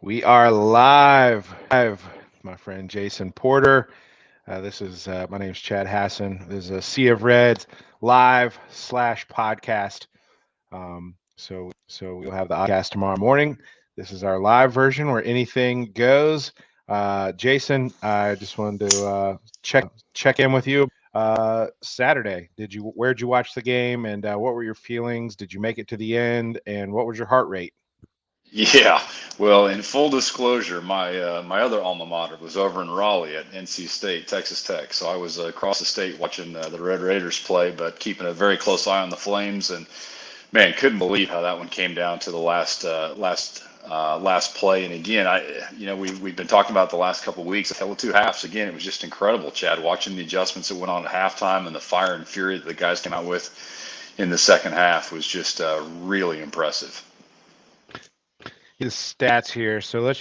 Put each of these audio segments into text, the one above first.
We are live, my friend Jason Porter. This is my name's Chad Hassan. This is a Sea of Reds live / podcast. So we'll have the podcast tomorrow morning. This is our live version where anything goes. Jason, I just wanted to check in with you. Saturday, where'd you watch the game, and what were your feelings? Did you make it to the end, and what was your heart rate? Yeah, well, in full disclosure, my other alma mater was over in Raleigh at NC State, Texas Tech. So I was across the state watching the Red Raiders play, but keeping a very close eye on the Flames. And man, couldn't believe how that one came down to the last play. And again, we've been talking about the last couple of weeks. Hell of two halves. Again, it was just incredible, Chad, watching the adjustments that went on at halftime and the fire and fury that the guys came out with in the second half was just really impressive. The stats here. So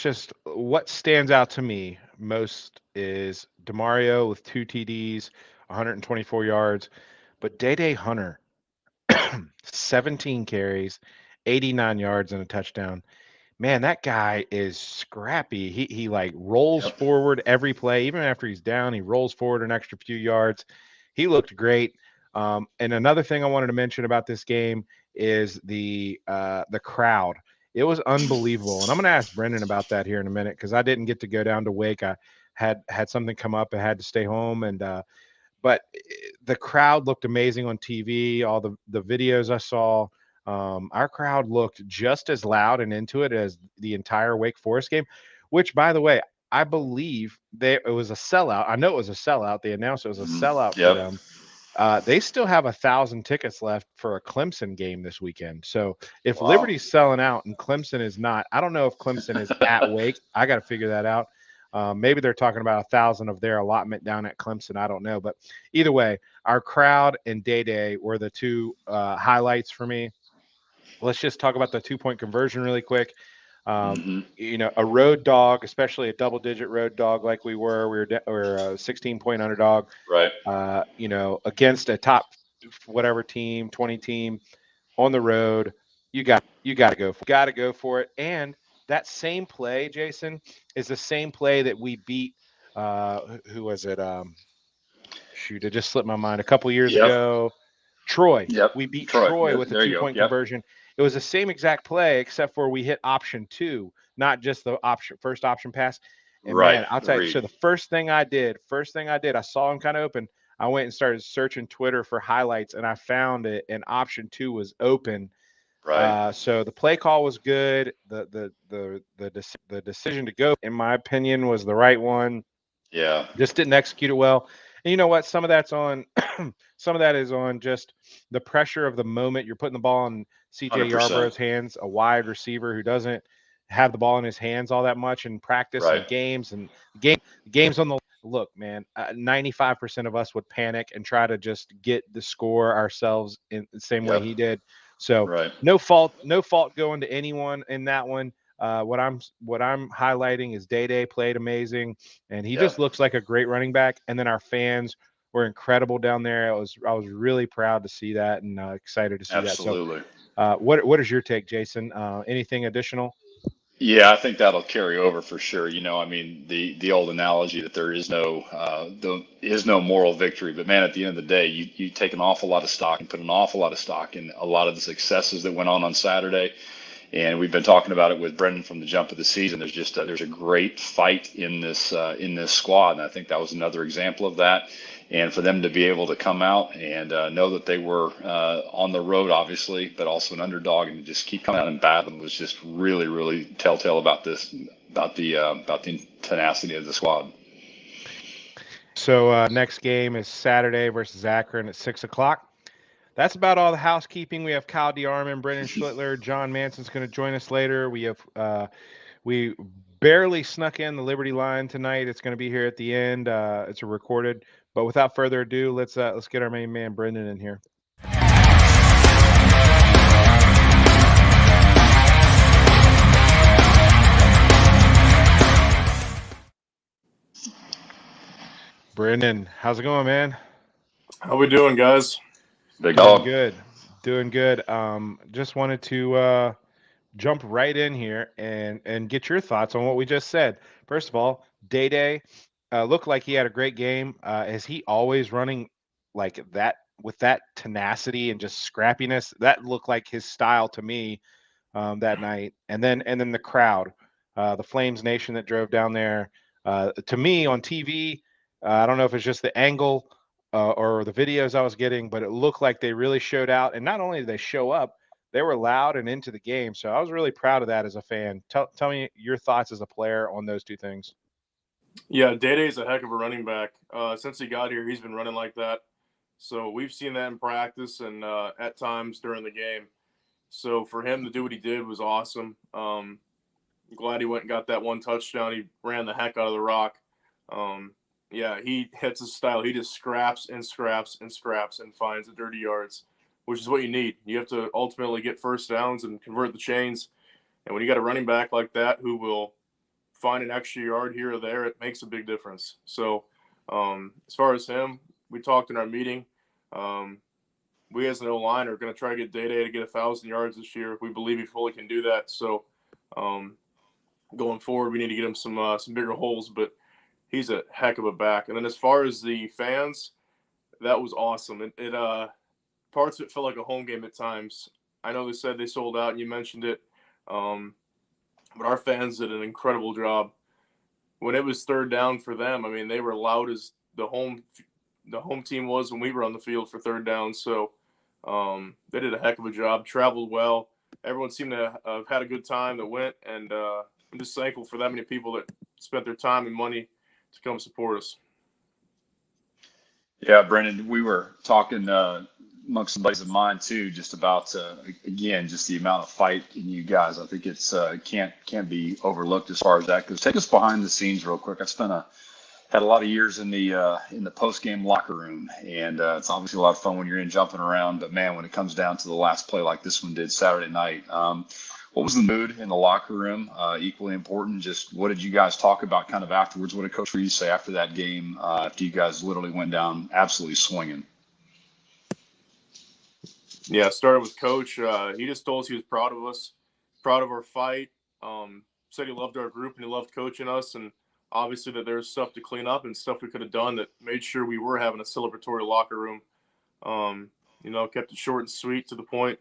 what stands out to me most is DeMario with 2 TDs, 124 yards, but Day Hunter, 17 carries, 89 yards and a touchdown. Man, that guy is scrappy. He like rolls forward every play, even after he's down, he rolls forward an extra few yards. He looked great. And another thing I wanted to mention about this game is the crowd. It was unbelievable. And I'm going to ask Brendan about that here in a minute because I didn't get to go down to Wake. I had something come up and had to stay home. But the crowd looked amazing on TV. All the videos I saw, our crowd looked just as loud and into it as the entire Wake Forest game, which, by the way, I believe it was a sellout. I know it was a sellout. They announced it was a sellout for them. They still have 1,000 tickets left for a Clemson game this weekend. So if Liberty's selling out and Clemson is not, I don't know if Clemson is at Wake. I got to figure that out. Maybe they're talking about 1,000 of their allotment down at Clemson. I don't know. But either way, our crowd and Day were the two highlights for me. Let's just talk about the 2-point conversion really quick. A road dog, especially a double-digit road dog like we were a 16-point underdog, right? Against a top whatever team, 20 team on the road, you got to go for it. And that same play, Jason, is the same play that we beat. Who was it? It just slipped my mind. A couple years ago, Troy. We beat Troy with a 2-point conversion. It was the same exact play, except for we hit option 2, not just the first option pass. And man, I'll tell you. So the first thing I did, I saw him kind of open. I went and started searching Twitter for highlights, and I found it. And option 2 was open. Right. So the play call was good. The decision to go, in my opinion, was the right one. Yeah. Just didn't execute it well. And you know what? Some of that is on just the pressure of the moment. You're putting the ball in CJ Yarborough's hands, a wide receiver who doesn't have the ball in his hands all that much in practice and games. And games on the look, man, 95% of us would panic and try to just get the score ourselves in the same way he did. So no fault going to anyone in that one. What I'm highlighting is Day played amazing, and he just looks like a great running back. And then our fans were incredible down there. I was really proud to see that and excited to see that. So What is your take, Jason? Anything additional? Yeah, I think that'll carry over for sure. I mean, the old analogy that there is no moral victory, but man, at the end of the day, you take an awful lot of stock and put an awful lot of stock in a lot of the successes that went on Saturday. And we've been talking about it with Brendan from the jump of the season. There's a great fight in this squad, and I think that was another example of that. And for them to be able to come out and know that they were on the road, obviously, but also an underdog, and just keep coming out and battling was just really, really telltale about about the tenacity of the squad. So next game is Saturday versus Akron at 6 o'clock. That's about all the housekeeping. We have Kyle DeArmon, Brendan Schlittler, John Manson's going to join us later. We barely snuck in the Liberty line tonight. It's going to be here at the end. It's a recorded. But without further ado, let's get our main man Brendan in here. Brendan, how's it going, man? How we doing, guys? Big Doing dog. good. Doing good. Just wanted to jump right in here and get your thoughts on what we just said. First of all, Day Day looked like he had a great game. Is he always running like that with that tenacity and just scrappiness? That looked like his style to me that night. And then the crowd, the Flames Nation that drove down there. To me on TV, I don't know if it's just the angle or the videos I was getting, but it looked like they really showed out. And not only did they show up, they were loud and into the game. So I was really proud of that as a fan. Tell me your thoughts as a player on those two things. Yeah, Day Day's a heck of a running back. Since he got here, he's been running like that. So we've seen that in practice and at times during the game. So for him to do what he did was awesome. Glad he went and got that one touchdown. He ran the heck out of the rock. Yeah, he hits his style. He just scraps and scraps and scraps and finds the dirty yards, which is what you need. You have to ultimately get first downs and convert the chains. And when you got a running back like that who will find an extra yard here or there, it makes a big difference. So as far as him, we talked in our meeting. We as an O-line are going to try to get Day Day to get 1,000 yards this year. We believe he fully can do that. So going forward, we need to get him some bigger holes. But he's a heck of a back. And then as far as the fans, that was awesome. It parts of it felt like a home game at times. I know they said they sold out, and you mentioned it. But our fans did an incredible job. When it was third down for them, I mean, they were loud as the home team was when we were on the field for third down. So they did a heck of a job, traveled well. Everyone seemed to have had a good time that went, and I'm just thankful for that many people that spent their time and money to come support us. Yeah, Brendan, we were talking amongst some buddies of mine too, just about again, just the amount of fight in you guys. I think it's can't be overlooked as far as that goes. Take us behind the scenes real quick. I had a lot of years in the post game locker room, and it's obviously a lot of fun when you're in jumping around. But man, when it comes down to the last play like this one did Saturday night, what was the mood in the locker room? Equally important, just what did you guys talk about kind of afterwards? What did Coach Reeves say after that game? After you guys literally went down absolutely swinging. Yeah, started with Coach. He just told us he was proud of us, proud of our fight. Said he loved our group and he loved coaching us, and obviously that there's stuff to clean up and stuff we could have done that made sure we were having a celebratory locker room. Kept it short and sweet to the point.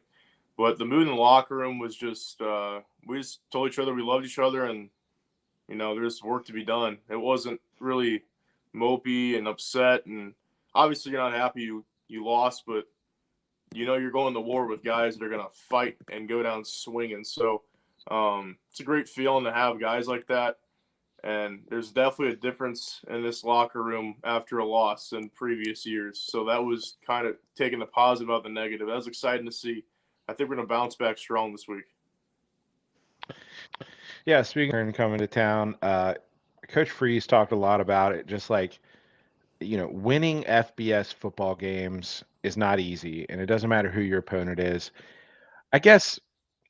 But the mood in the locker room was just we just told each other we loved each other, and there's work to be done. It wasn't really mopey and upset, and obviously you're not happy you lost, but you're going to war with guys that are going to fight and go down swinging. So it's a great feeling to have guys like that. And there's definitely a difference in this locker room after a loss than previous years. So that was kind of taking the positive out of the negative. That was exciting to see. I think we're going to bounce back strong this week. Yeah, speaking of coming to town, Coach Freeze talked a lot about it. Just like winning FBS football games is not easy, and it doesn't matter who your opponent is. I guess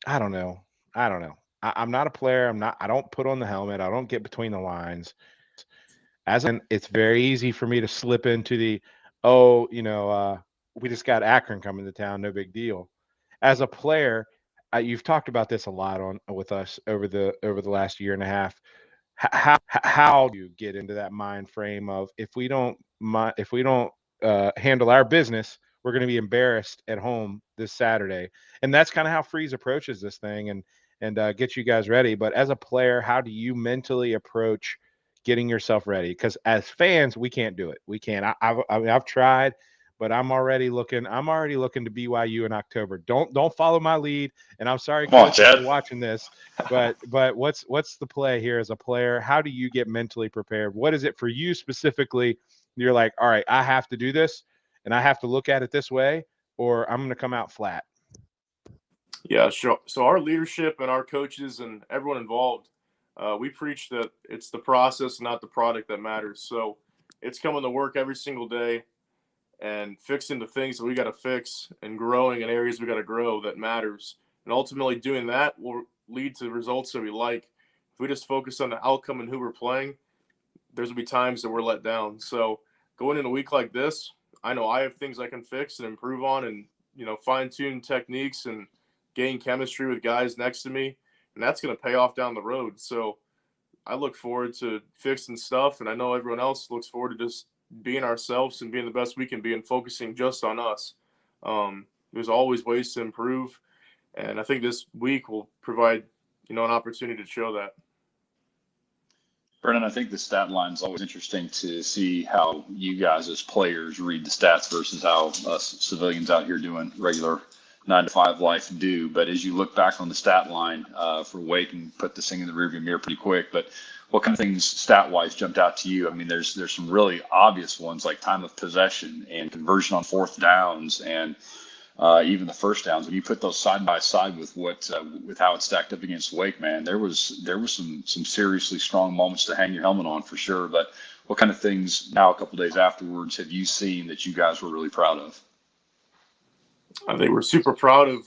I don't know. I don't know. I'm not a player. I'm not. I don't put on the helmet. I don't get between the lines. It's very easy for me to slip into the, oh, we just got Akron coming to town. No big deal. as a player, you've talked about this a lot on with us over the last year and a half. How do you get into that mind frame of if we don't handle our business, we're going to be embarrassed at home this Saturday, and that's kind of how Freeze approaches this thing and get you guys ready. But as a player, how do you mentally approach getting yourself ready? Because as fans, we can't do it. We can't. I've tried, but I'm already looking. I'm already looking to BYU in October. Don't follow my lead. And I'm sorry, Come on, coach, if Chad. you're watching this, but what's the play here as a player? How do you get mentally prepared? What is it for you specifically? You're like, all right, I have to do this, and I have to look at it this way, or I'm going to come out flat. Yeah, sure. So our leadership and our coaches and everyone involved, we preach that it's the process, not the product, that matters. So it's coming to work every single day and fixing the things that we got to fix and growing in areas we got to grow that matters. And ultimately doing that will lead to results that we like. If we just focus on the outcome and who we're playing, there's going to be times that we're let down. So going in a week like this, I know I have things I can fix and improve on and, fine tune techniques and gain chemistry with guys next to me. And that's going to pay off down the road. So I look forward to fixing stuff. And I know everyone else looks forward to just being ourselves and being the best we can be and focusing just on us. There's always ways to improve. And I think this week will provide, an opportunity to show that. Brennan, I think the stat line is always interesting to see how you guys as players read the stats versus how us civilians out here doing regular 9 to 5 life do. But as you look back on the stat line for Wake and put this thing in the rearview mirror pretty quick, but what kind of things stat-wise jumped out to you? I mean, there's some really obvious ones like time of possession and conversion on fourth downs and even the first downs. When you put those side by side with with how it stacked up against Wake, man, there was some seriously strong moments to hang your helmet on for sure. But what kind of things now, a couple days afterwards, have you seen that you guys were really proud of? I think we're super proud of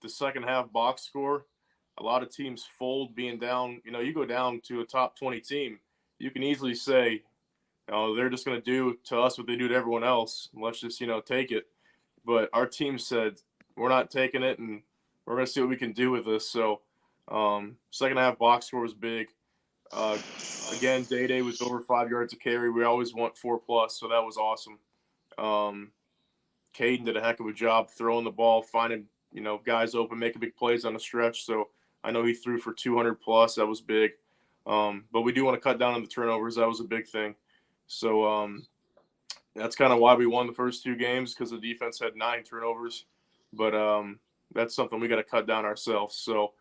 the second half box score. A lot of teams fold being down. You go down to a top 20 team, you can easily say, they're just going to do to us what they do to everyone else. Let's just, take it. But our team said, we're not taking it, and we're going to see what we can do with this. So second half box score was big. Again, Day was over 5 yards a carry. We always want 4+, so that was awesome. Caden did a heck of a job throwing the ball, finding, guys open, making big plays on the stretch. So I know he threw for 200+. That was big. But we do want to cut down on the turnovers. That was a big thing. So that's kind of why we won the first 2 games, because the defense had 9 turnovers. But that's something we got to cut down ourselves. So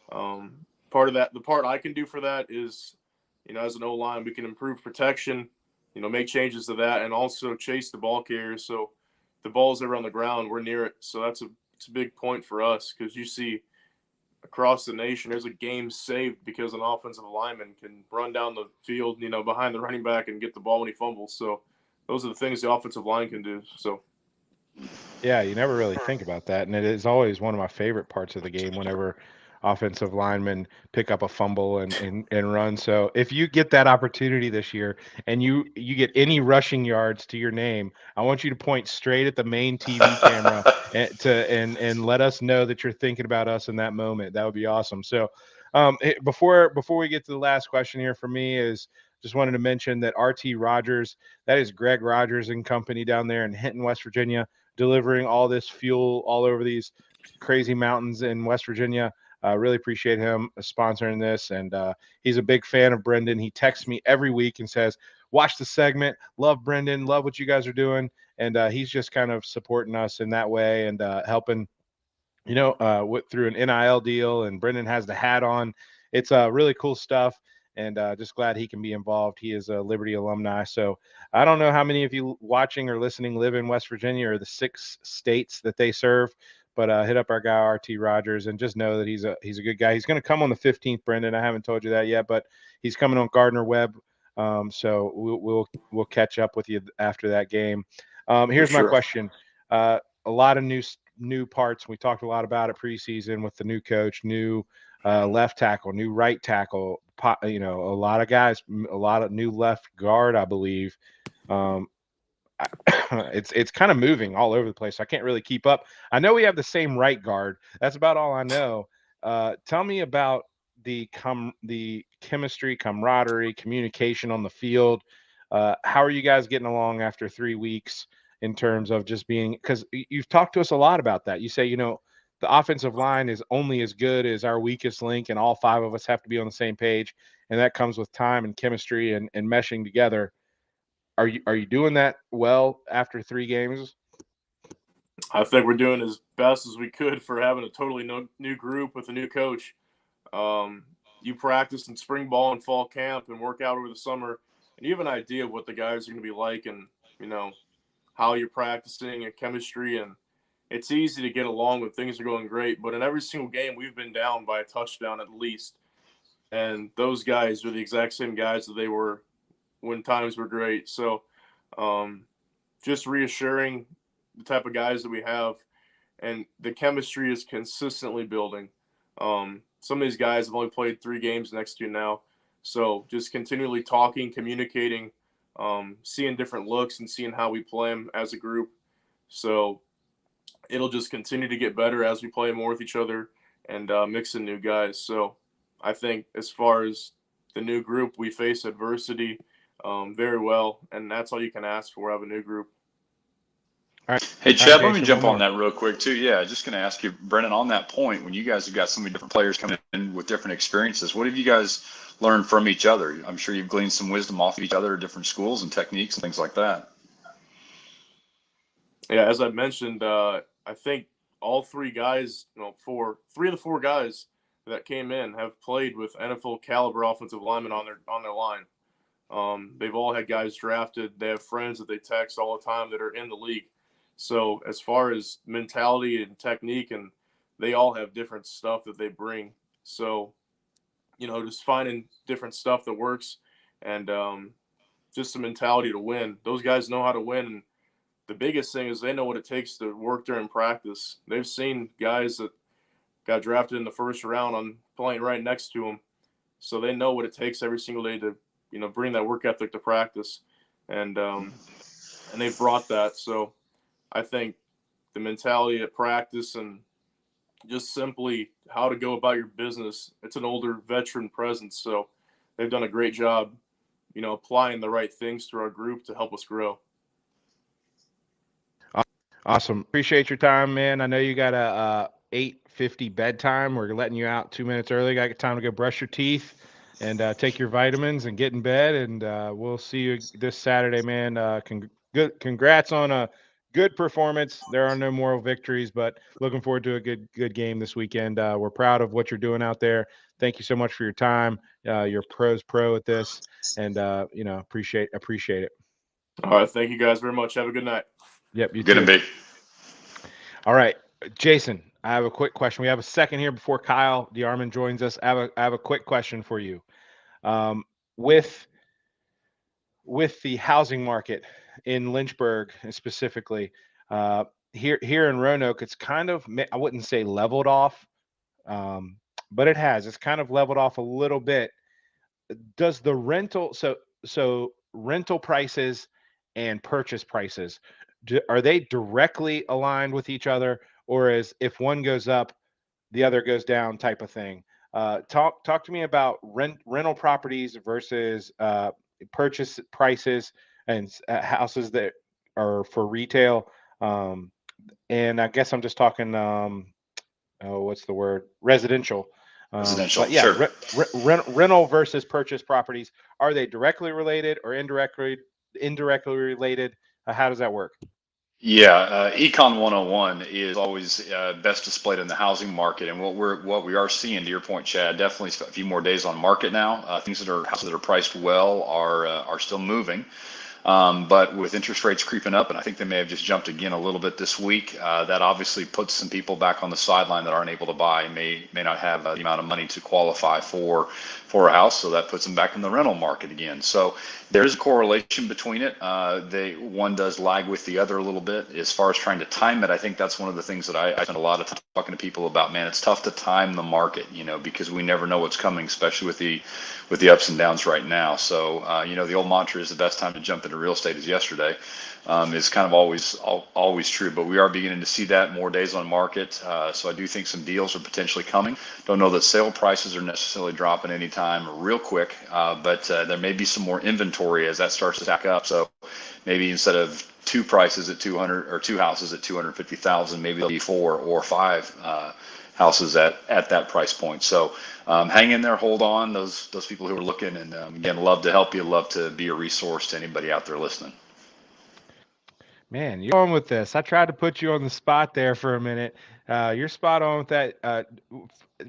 part of that, the part I can do for that is, as an O-line, we can improve protection, make changes to that, and also chase the ball carriers. So the ball's ever on the ground, we're near it. So it's a big point for us, because you see across the nation, there's a game saved because an offensive lineman can run down the field, behind the running back and get the ball when he fumbles. So those are the things the offensive line can do. So Yeah, you never really think about that, and it is always one of my favorite parts of the game whenever offensive linemen pick up a fumble and run. So if you get that opportunity this year and you get any rushing yards to your name, I want you to point straight at the main TV camera and let us know that you're thinking about us in that moment. That would be awesome. So before we get to the last question here for me is just wanted to mention that RT Rogers, that is Greg Rogers and company down there in Hinton, West Virginia, delivering all this fuel all over these crazy mountains in West Virginia. Really appreciate him sponsoring this. And he's a big fan of Brendan. He texts me every week and says, watch the segment. Love Brendan. Love what you guys are doing. And he's just kind of supporting us in that way and helping, through an NIL deal. And Brendan has the hat on. It's really cool stuff. And just glad he can be involved. He is a Liberty alumni. So I don't know how many of you watching or listening live in West Virginia or the 6 states that they serve, but hit up our guy RT Rogers and just know that he's a good guy. He's going to come on the 15th, Brendan. I haven't told you that yet, but he's coming on Gardner Webb. So we'll catch up with you after that game. Here's my question. A lot of new parts. We talked a lot about it preseason with the new coach, new left tackle, new right tackle, a lot of guys, a lot of new left guard, I believe. it's kind of moving all over the place. So I can't really keep up. I know we have the same right guard. That's about all I know. Tell me about the chemistry, camaraderie, communication on the field. How are you guys getting along after 3 weeks in terms of just being? Because you've talked to us a lot about that. You say, the offensive line is only as good as our weakest link, and all five of us have to be on the same page, and that comes with time and chemistry and meshing together. Are you doing that well after 3 games? I think we're doing as best as we could for having a totally new group with a new coach. Um, you practice in spring ball and fall camp and work out over the summer, and you have an idea of what the guys are going to be like, and how you're practicing and chemistry, and it's easy to get along when things are going great. But in every single game, we've been down by a touchdown at least, and those guys are the exact same guys that they were when times were great. So, just reassuring the type of guys that we have, and the chemistry is consistently building. Some of these guys have only played 3 games next to you now, so just continually talking, communicating, seeing different looks, and seeing how we play them as a group. So it'll just continue to get better as we play more with each other and mix in new guys. So I think as far as the new group, we face adversity very well, and that's all you can ask for out of a new group. All right, Hey, all right, Chad, let me Jason, jump one on more. that real quick too. Yeah, just going to ask you, Brennan, on that point, when you guys have got so many different players coming in with different experiences, what have you guys learned from each other? I'm sure you've gleaned some wisdom off of each other, different schools and techniques and things like that. Yeah, as I mentioned, I think all 3 guys, three of the 4 guys that came in have played with NFL caliber offensive linemen on their line. They've all had guys drafted. They have friends that they text all the time that are in the league. So as far as mentality and technique, and they all have different stuff that they bring. So just finding different stuff that works, and just the mentality to win. Those guys know how to win. And the biggest thing is they know what it takes to work during practice. They've seen guys that got drafted in the first round on playing right next to them, so they know what it takes every single day to bring that work ethic to practice, and they've brought that. So I think the mentality at practice and just simply how to go about your business. It's an older veteran presence, so they've done a great job, applying the right things to our group to help us grow. Awesome. Appreciate your time, man. I know you got a 8:50 bedtime. We're letting you out 2 minutes early. Got time to go brush your teeth and take your vitamins and get in bed. And we'll see you this Saturday, man. Congrats on a good performance. There are no moral victories, but looking forward to a good game this weekend. We're proud of what you're doing out there. Thank you so much for your time. You're pro at this, and appreciate it. All right. Thank you guys very much. Have a good night. Yep, you Good and too. big. All right, Jason, I have a quick question. We have a second here before Kyle DeArmon joins us. I have a quick question for you. Um, with the housing market in Lynchburg specifically, uh, here in Roanoke, it's kind of, I wouldn't say leveled off, um, but it has. It's kind of leveled off a little bit. Does the rental prices and purchase prices, are they directly aligned with each other, or is if one goes up the other goes down type of thing? Talk to me about rental properties versus purchase prices and houses that are for retail. um, and I guess I'm just talking, oh, what's the word? Residential. Residential, But yeah, sure. rental versus purchase properties. Are they directly related or indirectly related? How does that work? Yeah, Econ 101 is always best displayed in the housing market, and what we are seeing, to your point, Chad, definitely a few more days on market now. Things that are houses that are priced well are still moving. But with interest rates creeping up, and I think they may have just jumped again a little bit this week, that obviously puts some people back on the sideline that aren't able to buy, may not have the amount of money to qualify for a house, so that puts them back in the rental market again. So there is a correlation between it. One does lag with the other a little bit. As far as trying to time it, I think that's one of the things that I spend a lot of time talking to people about. Man, it's tough to time the market, because we never know what's coming, especially with the ups and downs right now. So the old mantra is the best time to jump into into real estate as yesterday, is kind of always true. But we are beginning to see that more days on market. So I do think some deals are potentially coming. Don't know that sale prices are necessarily dropping anytime real quick, but there may be some more inventory as that starts to stack up. So maybe instead of two prices at 200 or two houses at 250,000, maybe there'll be 4 or 5 houses at that price point. So hang in there, hold on, those people who are looking, and again, love to help you, love to be a resource to anybody out there listening. Man, you're on with this. I tried to put you on the spot there for a minute. You're spot on with that.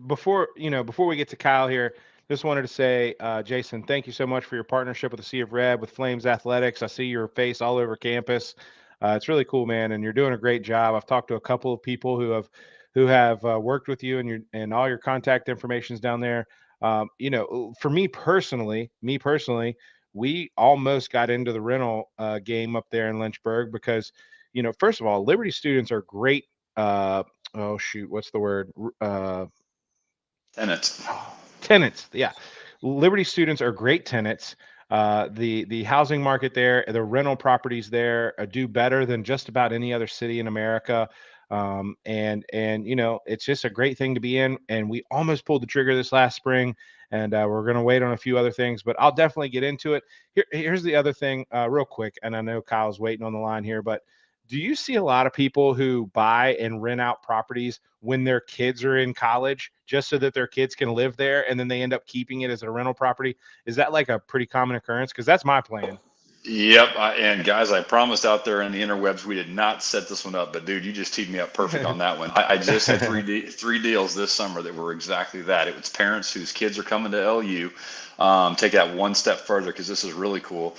Before we get to Kyle here, just wanted to say, Jason, thank you so much for your partnership with the Sea of Red, with Flames Athletics. I see your face all over campus. It's really cool, man, and you're doing a great job. I've talked to a couple of people who have worked with you, and all your contact information's down there. For me personally, we almost got into the rental game up there in Lynchburg because, first of all, Liberty students are great. Oh shoot, what's the word? Tenants. Tenants. Yeah, Liberty students are great tenants. The housing market there, the rental properties there do better than just about any other city in America. And it's just a great thing to be in. And we almost pulled the trigger this last spring, and we're going to wait on a few other things, but I'll definitely get into it. Here's the other thing, real quick, and I know Kyle's waiting on the line here, but do you see a lot of people who buy and rent out properties when their kids are in college just so that their kids can live there, and then they end up keeping it as a rental property? Is that like a pretty common occurrence? Because that's my plan. Yep, and guys, I promised out there in the interwebs we did not set this one up, but dude, you just teed me up perfect on that one. I just had three deals this summer that were exactly that. It was parents whose kids are coming to LU. Take that one step further because this is really cool.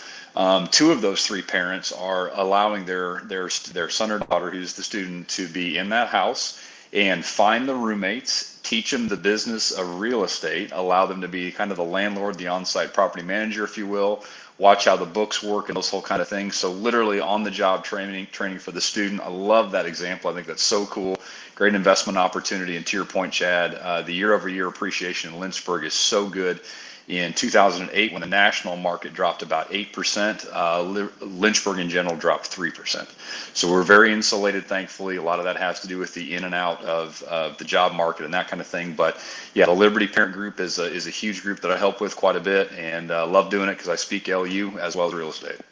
Two of those three parents are allowing their son or daughter, who's the student, to be in that house and find the roommates, teach them the business of real estate, allow them to be kind of the landlord, the on-site property manager, if you will, watch how the books work and those whole kind of things. So literally on the job training for the student. I love that example. I think that's so cool. Great investment opportunity. And to your point, Chad, the year over year appreciation in Lynchburg is so good. In 2008, when the national market dropped about 8%, Lynchburg in general dropped 3%. So we're very insulated, thankfully. A lot of that has to do with the in and out of the job market and that kind of thing. But yeah, the Liberty Parent Group is a huge group that I help with quite a bit, and love doing it because I speak LU as well as real estate.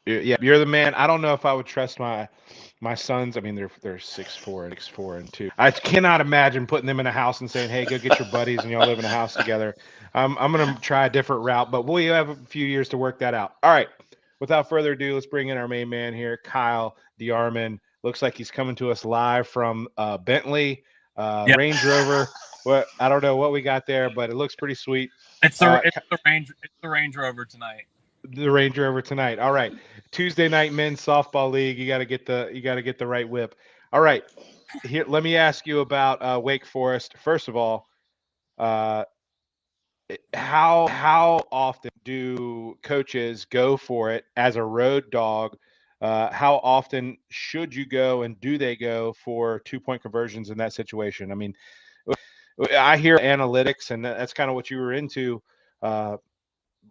Yeah, you're the man. I don't know if I would trust my sons. I mean, they're 6'4" and 2. I cannot imagine putting them in a house and saying, "Hey, go get your buddies and y'all live in a house together." I'm gonna try a different route, but we'll have a few years to work that out. All right. Without further ado, let's bring in our main man here, Kyle DeArmon. Looks like he's coming to us live from Bentley, Yep. Range Rover. What I don't know what we got there, but it looks pretty sweet. It's the Range Rover tonight. The Range Rover tonight. All right. Tuesday night men's softball league. You got to get the right whip. All right. Here, let me ask you about Wake Forest. First of all, how often do coaches go for it as a road dog? How often should you go, and do they go for 2-point conversions in that situation? I mean, I hear analytics, and that's kind of what you were into.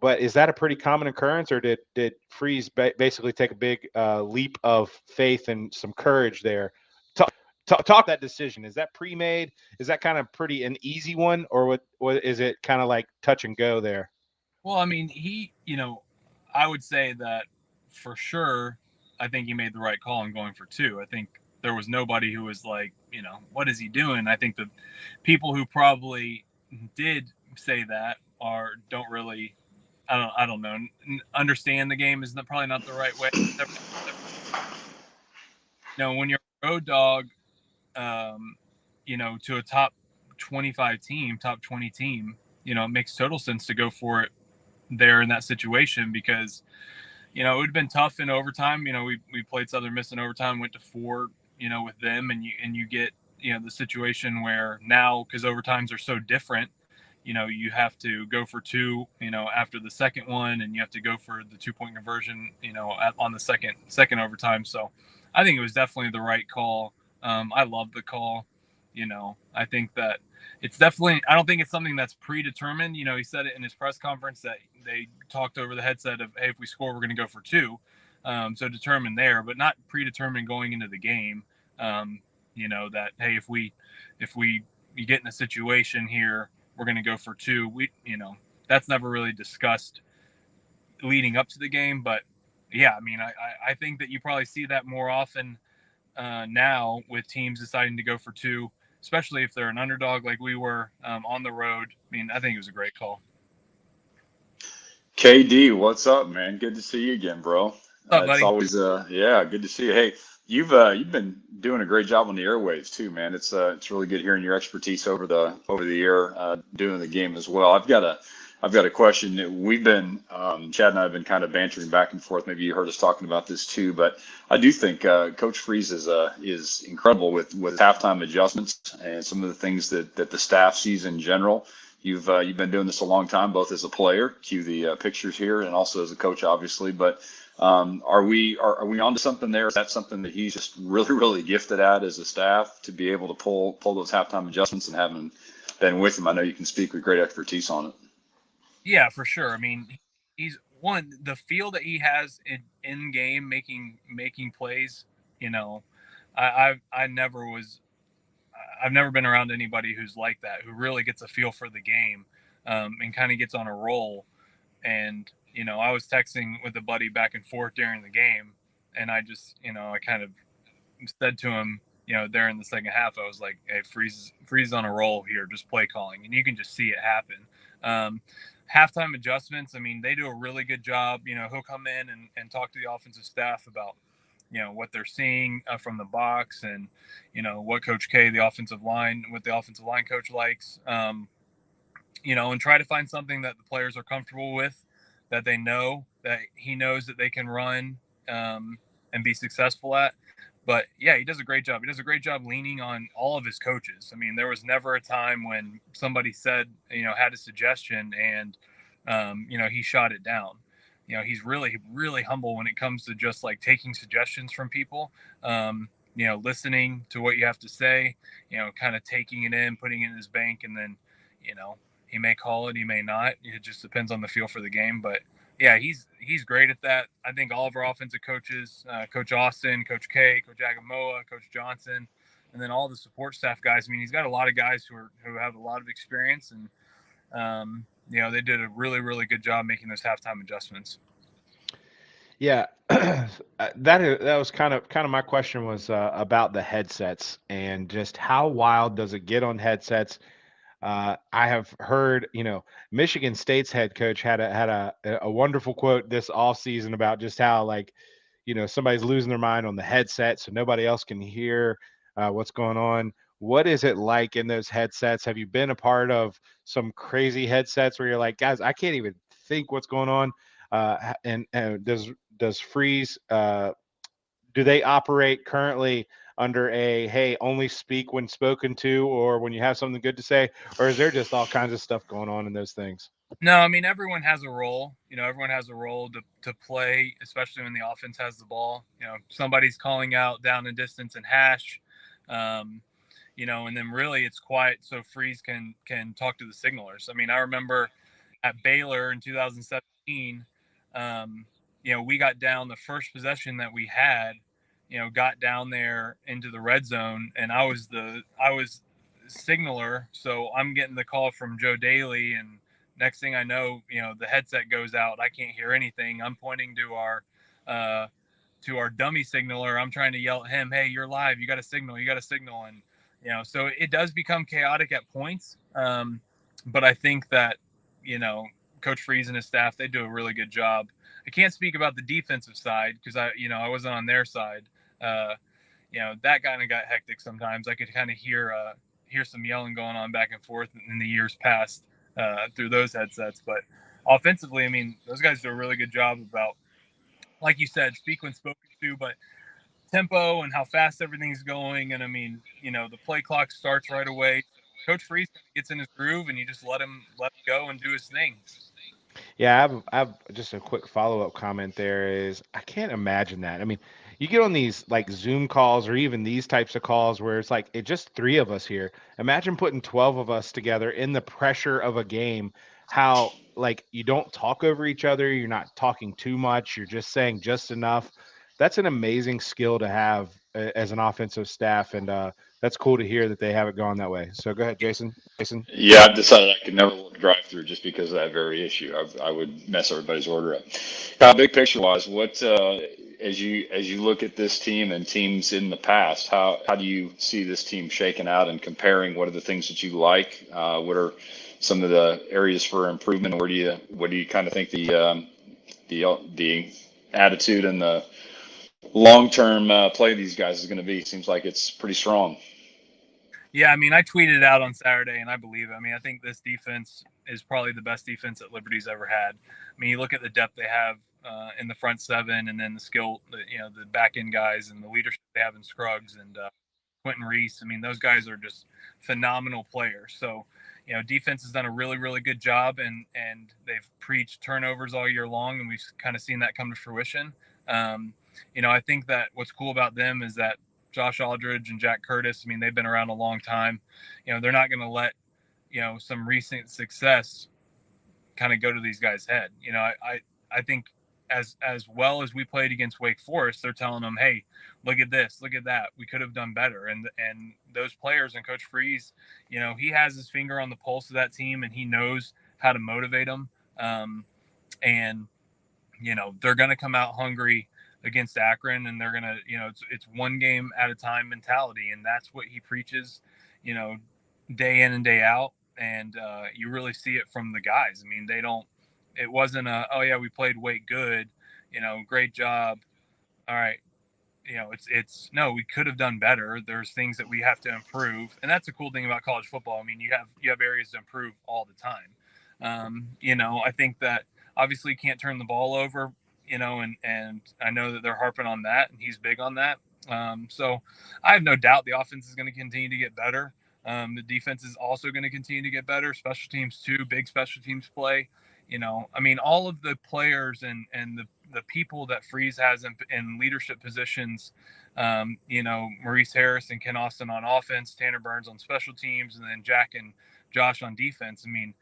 But is that a pretty common occurrence, or did Freeze basically take a big leap of faith and some courage there? Talk that decision. Is that pre-made? Is that kind of pretty an easy one, or what is it kind of like touch and go there? Well, I mean, I would say that for sure. I think he made the right call in going for 2. I think there was nobody who was like, what is he doing? I think the people who probably did say that don't really. I don't know. Understand the game is probably not the right way. When you're a road dog, to a top 25 team, top 20 team, it makes total sense to go for it there in that situation because, it would have been tough in overtime. We played Southern Miss in overtime, went to 4, with them, and you get, the situation where now, because overtimes are so different, you have to go for 2, after the second one, and you have to go for the 2-point conversion, on the second overtime. So I think it was definitely the right call. I love the call. I think that it's definitely, I don't think it's something that's predetermined. He said it in his press conference that they talked over the headset of, hey, if we score, we're going to go for two. So determined there, but not predetermined going into the game. That, hey, if we you get in a situation here, we're going to go for two. That's never really discussed leading up to the game. But yeah, I mean, I think that you probably see that more often now with teams deciding to go for two, especially if they're an underdog like we were on the road. I mean, I think it was a great call. KD, what's up, man? Good to see you again, bro. What's up, It's buddy? always yeah, good to see you. Hey, you've been doing a great job on the airwaves too, man. It's really good hearing your expertise over the air doing the game as well. I've got a question. We've been Chad and I have been kind of bantering back and forth. Maybe you heard us talking about this too, but I do think Coach Freeze is incredible with halftime adjustments and some of the things that the staff sees in general. You've been doing this a long time, both as a player, cue the pictures here, and also as a coach, obviously. But are we onto something there? Is that something that he's just really gifted at as a staff to be able to pull those halftime adjustments, and having been with him, I know you can speak with great expertise on it. Yeah, for sure. I mean, he's one, the feel that he has in game making plays. You know, I never was. I've never been around anybody who's like that, who really gets a feel for the game, and kind of gets on a roll. And I was texting with a buddy back and forth during the game, and I just, I kind of said to him, there in the second half, I was like, "Hey, freeze on a roll here, just play calling," and you can just see it happen. Halftime adjustments, I mean, they do a really good job. He'll come in and talk to the offensive staff about what they're seeing from the box, and what Coach K, what the offensive line coach likes, and try to find something that the players are comfortable with, that they know that he knows that they can run, and be successful at. But yeah, he does a great job. He does a great job leaning on all of his coaches. I mean, there was never a time when somebody said, had a suggestion, and he shot it down. He's really humble when it comes to just like taking suggestions from people, listening to what you have to say, kind of taking it in, putting it in his bank, and then, he may call it, he may not. It just depends on the feel for the game. But yeah, he's great at that. I think all of our offensive coaches, Coach Austin, Coach K, Coach Agamoa, Coach Johnson, and then all the support staff guys. I mean, he's got a lot of guys who have a lot of experience, and they did a really good job making those halftime adjustments. Yeah, that was kind of my question was about the headsets and just how wild does it get on headsets. I have heard, Michigan State's head coach had a wonderful quote this off season about just how, like, somebody's losing their mind on the headset, so nobody else can hear what's going on. What is it like in those headsets? Have you been a part of some crazy headsets where you're like, guys, I can't even think what's going on? And does Freeze do they operate currently under a, hey, only speak when spoken to, or when you have something good to say, or is there just all kinds of stuff going on in those things? No, I mean, everyone has a role. Everyone has a role to play, especially when the offense has the ball. Somebody's calling out down and distance and hash, um, and then really it's quiet so Freeze can talk to the signalers. I mean, I remember at Baylor in 2017, we got down the first possession that we had, got down there into the red zone, and I was signaler, so I'm getting the call from Joe Daly, and next thing I know, the headset goes out. I can't hear anything. I'm pointing to our dummy signaler. I'm trying to yell at him, "Hey, you're live. You got to signal. You got to signal." And so it does become chaotic at points. But I think that Coach Freeze and his staff, they do a really good job. I can't speak about the defensive side because I wasn't on their side. That kind of got hectic sometimes. I could kind of hear some yelling going on back and forth in the years past through those headsets. But offensively, I mean, those guys do a really good job about, like you said, speak when spoken to, but tempo and how fast everything's going. And I mean, the play clock starts right away. Coach Freeze gets in his groove, and you just let him go and do his thing. Yeah, I have just a quick follow up comment there is I can't imagine that. I mean, you get on these like Zoom calls or even these types of calls where it's like it's just three of us here. Imagine putting 12 of us together in the pressure of a game. How like you don't talk over each other, you're not talking too much, you're just saying just enough. That's an amazing skill to have as an offensive staff, and that's cool to hear that they have it going that way. So go ahead, Jason. Yeah, I've decided I could never drive through just because of that very issue. I would mess everybody's order up. Big picture wise, what as you look at this team and teams in the past, how do you see this team shaking out and comparing? What are the things that you like? What are some of the areas for improvement? What do you kind of think the attitude and the long term play of these guys is going to be? Seems like it's pretty strong. Yeah, I mean, I tweeted out on Saturday, and I believe it. I mean, I think this defense is probably the best defense that Liberty's ever had. I mean, you look at the depth they have in the front seven, and then the skill, the back end guys, and the leadership they have in Scruggs and Quentin Reese. I mean, those guys are just phenomenal players. So, defense has done a really, really good job, and they've preached turnovers all year long, and we've kind of seen that come to fruition. I think that what's cool about them is that Josh Aldridge and Jack Curtis, I mean, they've been around a long time. They're not going to let, some recent success kind of go to these guys' head. I think as well as we played against Wake Forest, they're telling them, hey, look at this, look at that. We could have done better. And those players and Coach Freeze, he has his finger on the pulse of that team, and he knows how to motivate them. And they're going to come out hungry against Akron, and they're going to, it's one game at a time mentality. And that's what he preaches, day in and day out. And you really see it from the guys. I mean, it wasn't oh yeah, we played Wake good, great job. All right. It's no, we could have done better. There's things that we have to improve. And that's the cool thing about college football. I mean, you have areas to improve all the time. I think that obviously you can't turn the ball over, and I know that they're harping on that, and he's big on that. So I have no doubt the offense is going to continue to get better. The defense is also going to continue to get better. Special teams too, big special teams play. I mean, all of the players and the people that Freeze has in leadership positions, Maurice Harris and Ken Austin on offense, Tanner Burns on special teams, and then Jack and Josh on defense. I mean,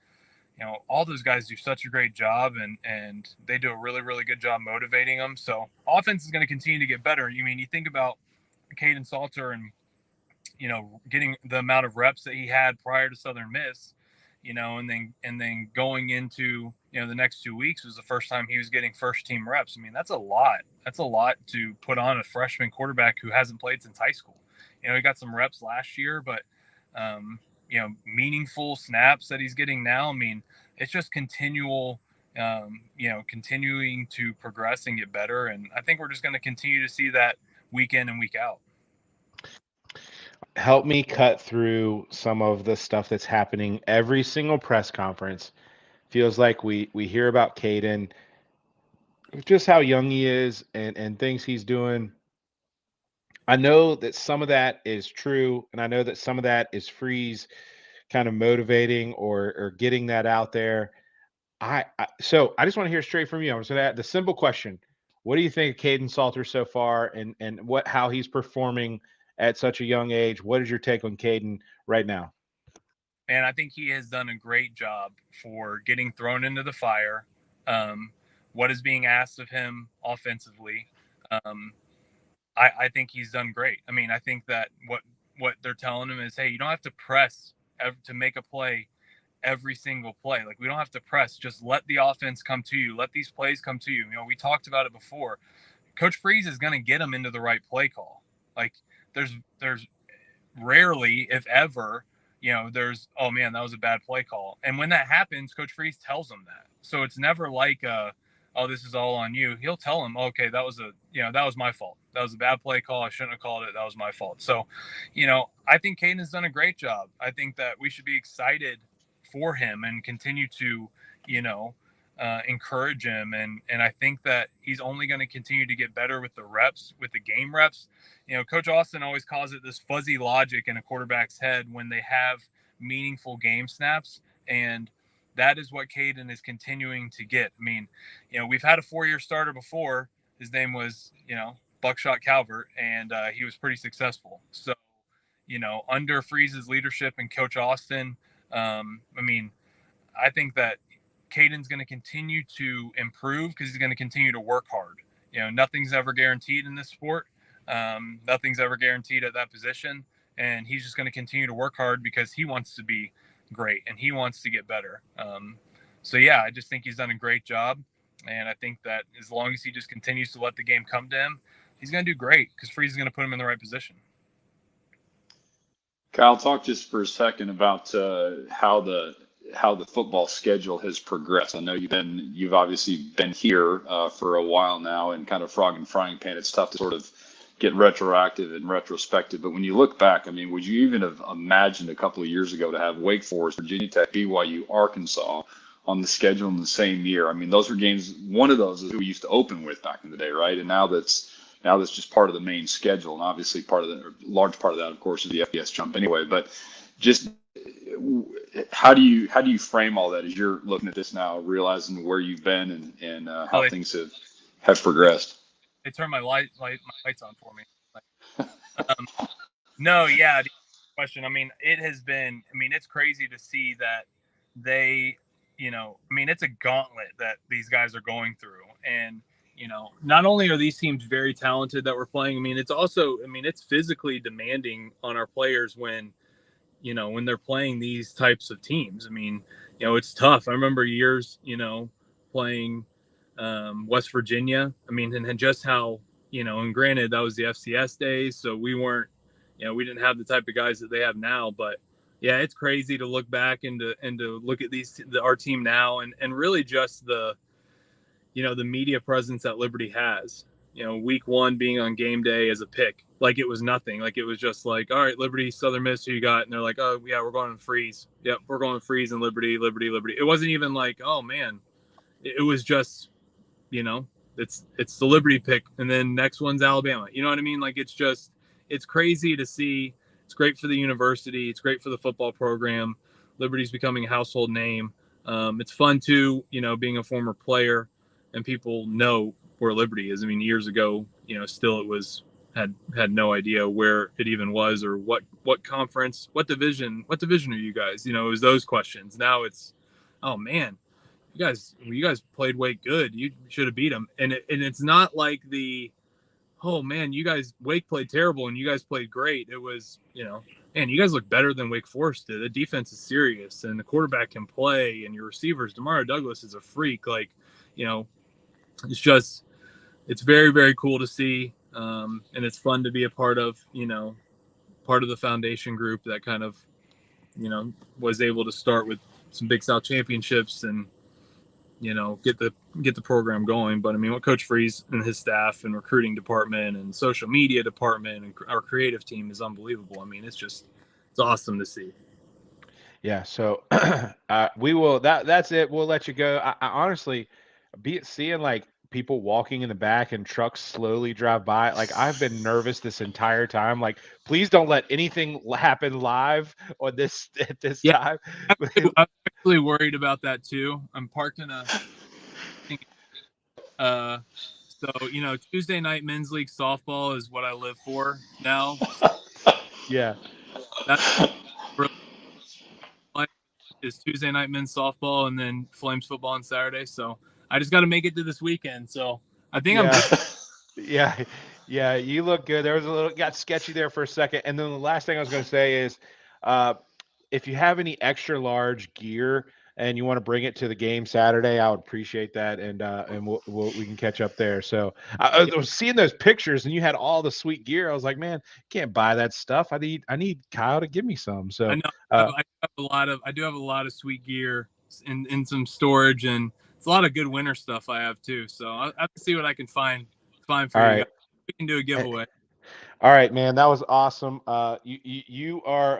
all those guys do such a great job, and they do a really, really good job motivating them. So offense is going to continue to get better. You think about Caden Salter and, getting the amount of reps that he had prior to Southern Miss, and then going into, the next 2 weeks was the first time he was getting first team reps. I mean, that's a lot. That's a lot to put on a freshman quarterback who hasn't played since high school. He got some reps last year, but, meaningful snaps that he's getting now. I mean, it's just continuing to progress and get better. And I think we're just going to continue to see that week in and week out. Help me cut through some of the stuff that's happening every single press conference. Feels like we hear about Caden, just how young he is and things he's doing. I know that some of that is true, and I know that some of that is Freeze kind of motivating or getting that out there. So I just want to hear straight from you. I'm just going to add the simple question: what do you think of Caden Salter so far, and how he's performing at such a young age? What is your take on Caden right now? And I think he has done a great job for getting thrown into the fire. What is being asked of him offensively, I think he's done great. I mean, I think that what they're telling him is, hey, you don't have to press to make a play every single play. Like, we don't have to press. Just let the offense come to you. Let these plays come to you. We talked about it before. Coach Freeze is going to get them into the right play call. Like, there's rarely, if ever, there's, oh man, that was a bad play call. And when that happens, Coach Freeze tells them that. So it's never like, oh, this is all on you. He'll tell them, okay, that was my fault. That was a bad play call. I shouldn't have called it. That was my fault. So, I think Caden has done a great job. I think that we should be excited for him and continue to, encourage him. And I think that he's only going to continue to get better with the reps, with the game reps. Coach Austin always calls it this fuzzy logic in a quarterback's head when they have meaningful game snaps. And that is what Caden is continuing to get. I mean, we've had a 4-year starter before. His name was, Buckshot Calvert, and he was pretty successful. So, under Freeze's leadership and Coach Austin, I mean, I think that Caden's going to continue to improve because he's going to continue to work hard. Nothing's ever guaranteed in this sport. Nothing's ever guaranteed at that position. And he's just going to continue to work hard because he wants to be great and he wants to get better. So, yeah, I just think he's done a great job. And I think that as long as he just continues to let the game come to him, he's going to do great because Freeze is going to put him in the right position. Kyle, talk just for a second about how the football schedule has progressed. I know you've obviously been here for a while now, and kind of frog and frying pan. It's tough to sort of get retroactive and retrospective, but when you look back, I mean, would you even have imagined a couple of years ago to have Wake Forest, Virginia Tech, BYU, Arkansas on the schedule in the same year? I mean, those are games. One of those is who we used to open with back in the day, right? And now that's just part of the main schedule, and obviously large part of that, of course, is the FBS jump anyway. But just how do you frame all that as you're looking at this now, realizing where you've been and how things have progressed? They turned my lights on for me. No, yeah. Question. I mean, it has been. I mean, it's crazy to see that they. I mean, it's a gauntlet that these guys are going through, and not only are these teams very talented that we're playing, I mean, it's also, it's physically demanding on our players when they're playing these types of teams. I mean, it's tough. I remember years, playing West Virginia. I mean, and just how, and granted that was the FCS days, so we weren't, we didn't have the type of guys that they have now, but yeah, it's crazy to look back and to look at our team now and really just the media presence that Liberty has. Week 1 being on game day as a pick, like it was nothing. Like it was just like, all right, Liberty, Southern Miss, who you got? And they're like, oh yeah, we're going to Freeze. Yep, we're going to Freeze and Liberty. It wasn't even like, oh man, it was just, it's the Liberty pick, and then next one's Alabama. You know what I mean? Like it's crazy to see. It's great for the university. It's great for the football program. Liberty's becoming a household name. It's fun too, being a former player. And people know where Liberty is. I mean, years ago, still it was had no idea where it even was or what conference, what division are you guys? It was those questions. Now it's, oh man, you guys played Wake good. You should have beat them. And it's not like oh man, Wake played terrible and you guys played great. It was, man, you guys look better than Wake Forest did. The defense is serious and the quarterback can play and your receivers, Demario Douglas is a freak. Like, it's very, very cool to see. And it's fun to be a part of the foundation group that kind of, was able to start with some Big South championships and, get the program going. But I mean, what Coach Freeze and his staff and recruiting department and social media department and our creative team is unbelievable. I mean, it's awesome to see. Yeah. So we will, that's it. We'll let you go. I honestly seeing like people walking in the back and trucks slowly drive by. Like I've been nervous this entire time. Like, please don't let anything happen live on this at this time. I'm actually worried about that too. I'm parked in so Tuesday night men's league softball is what I live for now. Yeah. That's is Tuesday night men's softball and then Flames football on Saturday. So I just got to make it to this weekend. So I think I'm good. Yeah, you look good. There was got sketchy there for a second. And then the last thing I was going to say is if you have any extra large gear and you want to bring it to the game Saturday, I would appreciate that. And we can catch up there. So I was seeing those pictures and you had all the sweet gear. I was like, man, can't buy that stuff. I need Kyle to give me some. So I know I do have a lot of sweet gear in some storage, and it's a lot of good winter stuff I have too. So I'll have to see what I can find for you guys. We can do a giveaway. All right, man, that was awesome. You are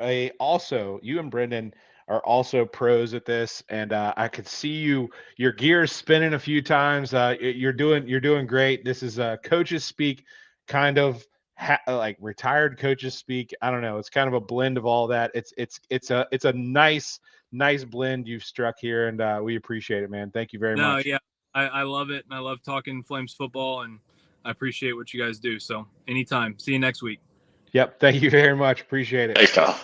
you and Brendan are also pros at this, and I could see your gears spinning a few times. You're doing great. This is coaches speak, kind of like retired coaches speak. I don't know. It's kind of a blend of all that. It's a nice blend you've struck here, and we appreciate it, man. Thank you very much. Yeah, I love it, and I love talking Flames football, and I appreciate what you guys do. So anytime. See you next week. Yep. Thank you very much. Appreciate it. Thanks, Kyle.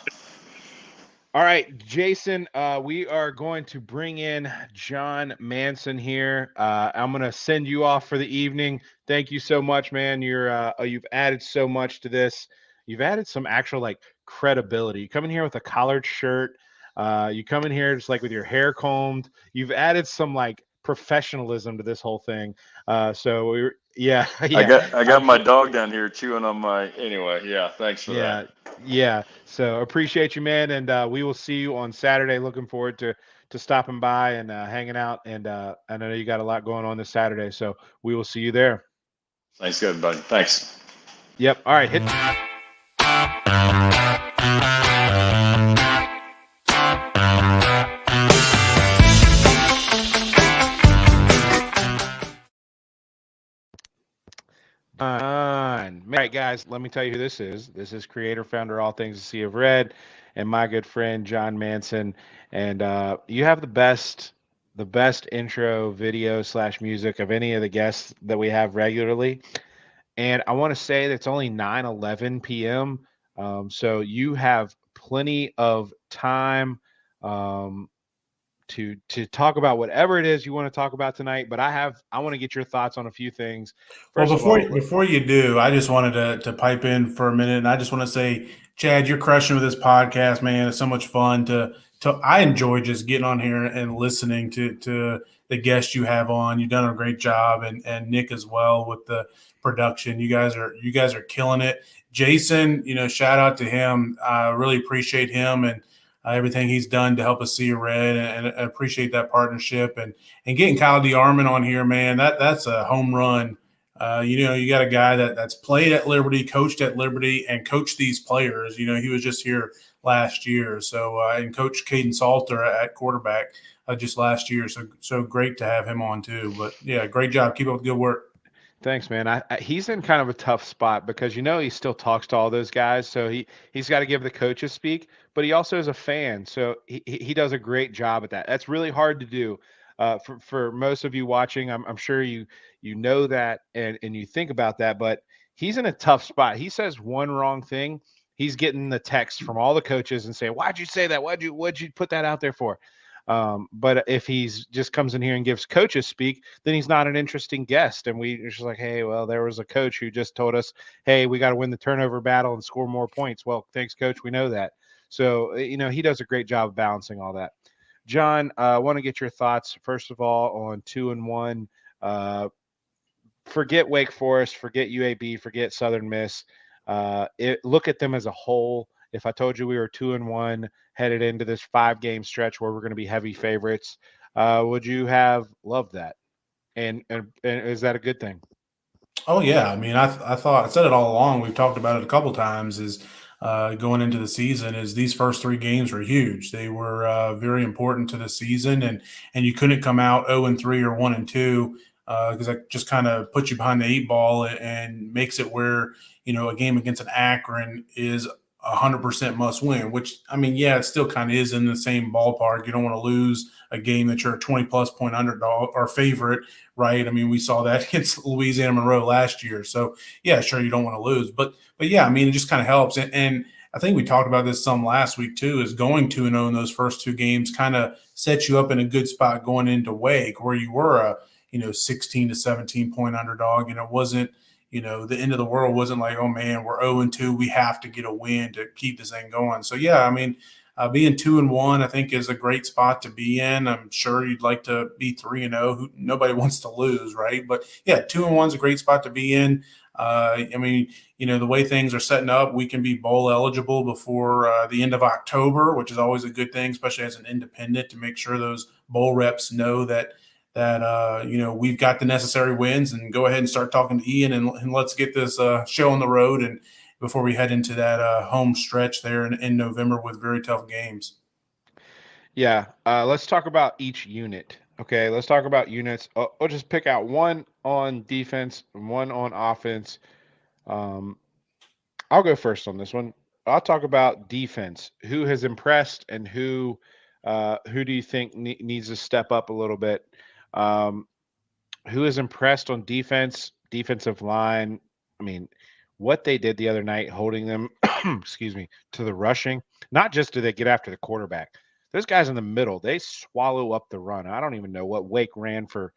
All right, Jason, we are going to bring in John Manson here. I'm going to send you off for the evening. Thank you so much, man. You've added so much to this. You've added some actual like credibility. You come in here with a collared shirt. You come in here just like with your hair combed. You've added some like professionalism to this whole thing. Yeah, yeah. I got my dog down here chewing on my. Anyway, yeah. Thanks for Yeah, that. yeah. So appreciate you, man, and we will see you on Saturday. Looking forward to stopping by and hanging out. And I know you got a lot going on this Saturday, so we will see you there. Thanks, good buddy. Thanks. Yep. All right. Hit. On. All right, guys, let me tell you who this is. This is creator, founder, all things the Sea of Red, and my good friend John Manson. And you have the best intro video / music of any of the guests that we have regularly. And I want to say that it's only 9:11 p.m. So you have plenty of time to talk about whatever it is you want to talk about tonight. But I want to get your thoughts on a few things. First of all, before you do, I just wanted to pipe in for a minute, and I just want to say, Chad, you're crushing with this podcast, man. It's so much fun to I enjoy just getting on here and listening to the guests you have on. You've done a great job, and Nick as well with the production. You guys are killing it. Jason, shout out to him. I really appreciate him and everything he's done to help us see red, and appreciate that partnership and getting Kyle DeArmon on here, man. That's a home run. You got a guy that's played at Liberty, coached at Liberty, and coached these players. He was just here last year. So and Coach Caden Salter at quarterback just last year. So great to have him on too. But yeah, great job. Keep up the good work. Thanks, man. He's in kind of a tough spot because he still talks to all those guys, so he's got to give the coaches speak, but he also is a fan, so he does a great job at that. That's really hard to do. For most of you watching, I'm sure you know that and you think about that, but he's in a tough spot. He says one wrong thing, he's getting the text from all the coaches and saying, "Why'd you say that? What'd you put that out there for?" But if he's just comes in here and gives coaches speak, then he's not an interesting guest. And we're just like, hey, well, there was a coach who just told us, hey, we got to win the turnover battle and score more points. Well, thanks, coach. We know that. So, he does a great job of balancing all that. John, I want to get your thoughts, first of all, on 2-1. Forget Wake Forest, forget UAB, forget Southern Miss. Look at them as a whole. If I told you we were 2-1 headed into this 5-game stretch where we're going to be heavy favorites, would you have loved that? And is that a good thing? Oh yeah, I mean, I thought I said it all along. We've talked about it a couple times. Is going into the season is these first 3 games were huge. They were very important to the season, and you couldn't come out 0-3 or 1-2 because that just kind of puts you behind the 8 ball and makes it where a game against an Akron is 100% must win, which, I mean, yeah, it still kind of is in the same ballpark. You don't want to lose a game that you're a 20-plus point underdog or favorite, right? I mean, we saw that against Louisiana Monroe last year. So, yeah, sure, you don't want to lose. But yeah, I mean, it just kind of helps. And I think we talked about this some last week, too, is going 2-0 in those first 2 games kind of sets you up in a good spot going into Wake, where you were a, 16 to 17 point underdog. It wasn't, the end of the world wasn't like, oh man, we're 0-2. We have to get a win to keep this thing going. So yeah, I mean, being 2-1, I think is a great spot to be in. I'm sure you'd like to be 3-0. Nobody wants to lose, right? But yeah, 2-1 is a great spot to be in. I mean, the way things are setting up, we can be bowl eligible before the end of October, which is always a good thing, especially as an independent, to make sure those bowl reps know that we've got the necessary wins, and go ahead and start talking to Ian and let's get this show on the road and before we head into that home stretch there in November with very tough games. Yeah. Let's talk about each unit. Okay. Let's talk about units. I'll just pick out one on defense and one on offense. I'll go first on this one. I'll talk about defense. Who has impressed and who do you think needs to step up a little bit? Who is impressed on defense? defensive line, I mean, what they did the other night, holding them, excuse me, to the rushing. Not just do they get after the quarterback; those guys in the middle, they swallow up the run. I don't even know what Wake ran for.